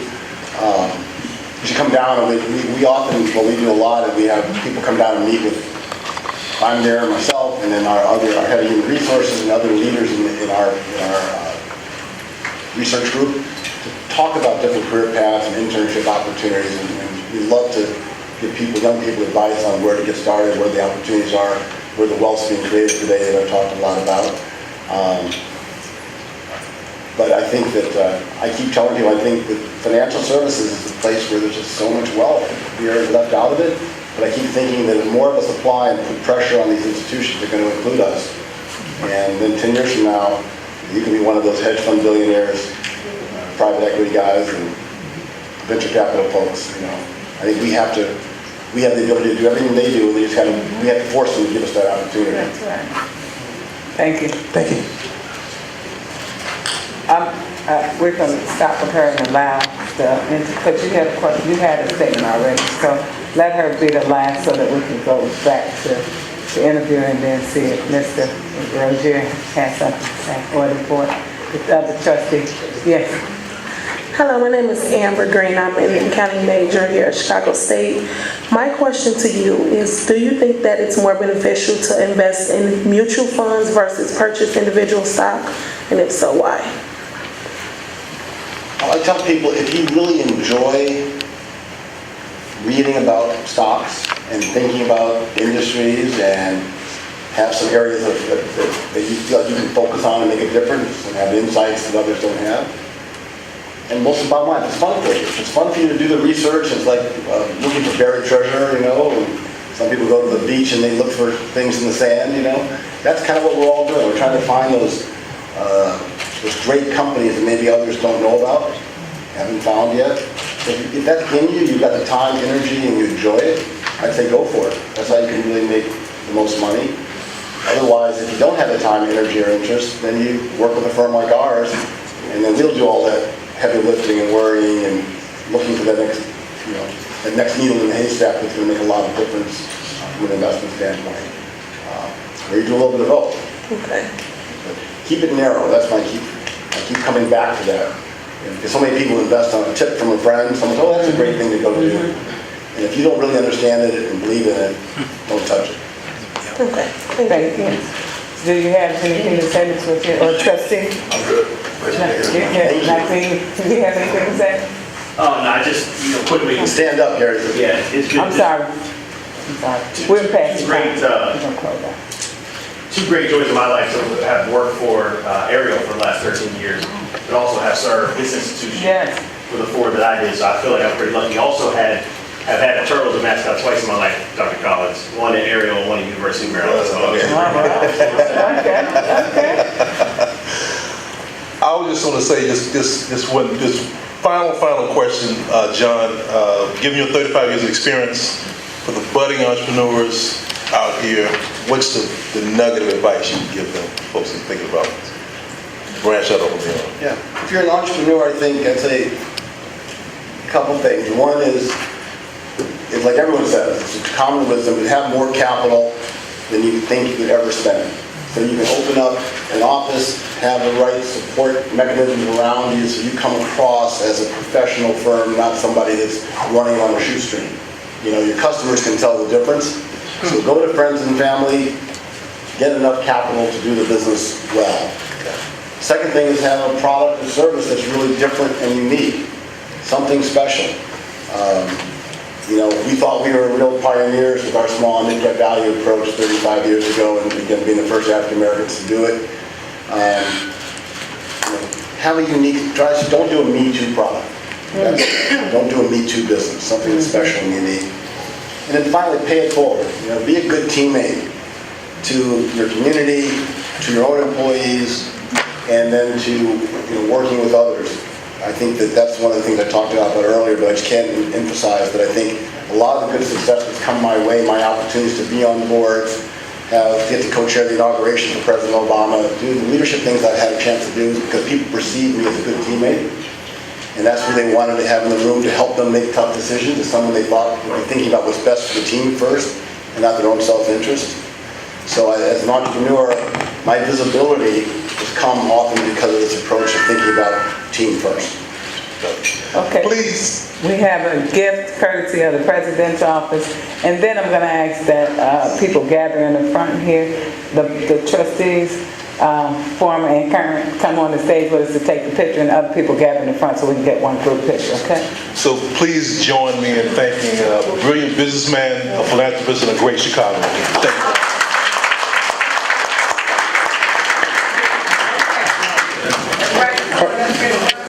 come down, and we often, well, we do a lot, and we have people come down and meet with, I'm there myself, and then our head of human resources and other leaders in our research group to talk about different career paths and internship opportunities, and we love to give young people advice on where to get started, where the opportunities are, where the wealth's being created today that I've talked a lot about. But I think that, I keep telling people, I think that financial services is a place where there's just so much wealth. We are left out of it, but I keep thinking that if more of us apply and put pressure on these institutions, they're going to include us. And then 10 years from now, you can be one of those hedge fund billionaires, private equity guys, and venture capital folks. I think we have the ability to do everything they do. We have to force them to give us that opportunity. That's right. Thank you. Thank you. We're going to stop with her and allow because you had a question, you had a statement already, so let her be the last so that we can go back to the interview and then see if Mr. Rozier has something to say or the other trustee. Yes. Hello, my name is Amber Green. I'm an accounting major here at Chicago State. My question to you is, do you think that it's more beneficial to invest in mutual funds versus purchase individual stock? And if so, why? I tell people, if you really enjoy reading about stocks and thinking about industries and have some areas that you feel like you can focus on and make a difference and have insights that others don't have, and most of the bottom line, it's fun for you. It's fun for you to do the research. It's like looking for buried treasure, and some people go to the beach and they look for things in the sand, That's kind of what we're all doing. We're trying to find those great companies that maybe others don't know about haven't found yet. If that's in you, you've got the time, energy, and you enjoy it, I'd say go for it. That's how you can really make the most money. Otherwise, if you don't have the time, energy, or interest, then you work with a firm like ours, and then we'll do all that heavy lifting and worrying and looking for that next, that next needle in the haystack that's going to make a lot of difference from an investment standpoint. Where you do a little bit of both. Okay. But keep it narrow. That's my key. I keep coming back to that. Because so many people invest on a tip from a friend. Someone says, oh, that's a great thing to go do. And if you don't really understand it and believe in it, don't touch it. Okay. Thank you. Do you have anything to say, Ms. Whitfield, or trustee? I'm good. Maxine, do you have anything to say? Oh, no, I just, quickly. Stand up, Gary. Yeah, it's good. I'm sorry. We're past. Two great, two great joys of my life to have worked for Ariel for the last 13 years, but also have served this institution for the 4 that I did. So I feel like I'm pretty lucky. Also have had a turtle as a mascot twice in my life, Dr. Collins. One at Ariel and one at University of Maryland. So, Okay. I was just going to say this final question, John. Given your 35 years of experience for the budding entrepreneurs out here, what's the nugget of advice you would give them, folks who are thinking about branch out over there? Yeah. If you're an entrepreneur, I think I'd say a couple things. One is like everyone says, it's common wisdom to have more capital than you think you could ever spend. So you can open up an office, have the right support mechanisms around you so you come across as a professional firm, not somebody that's running on a shoestring. Your customers can tell the difference. So go to friends and family, get enough capital to do the business well. Second thing is have a product or service that's really different and unique, something special. We thought we were real pioneers with our small and mid-cap value approach 35 years ago, and again, being the first African Americans to do it. Have a unique, don't do a Me Too product. Don't do a Me Too business, something that's special and unique. And then finally, pay it forward. Be a good teammate to your community, to your own employees, and then to working with others. I think that's one of the things I talked about earlier, but I just can't emphasize that I think a lot of the good success that's come my way, my opportunities to be on boards, get to co-chair the inauguration for President Obama, do the leadership things I've had a chance to do is because people perceive me as a good teammate. And that's what they wanted to have in the room to help them make tough decisions, as someone they thought would be thinking about what's best for the team first and not their own self-interest. So as an entrepreneur, my visibility has come often because of this approach of thinking about team first. Okay. Please. We have a gift courtesy of the President's office, and then I'm going to ask that people gather in the front here, the trustees, former and current, come on the stage with us to take the picture, and other people gather in the front so we can get one group picture, okay? So please join me in thanking a brilliant businessman, a philanthropist, and a great Chicagoan. Thank you.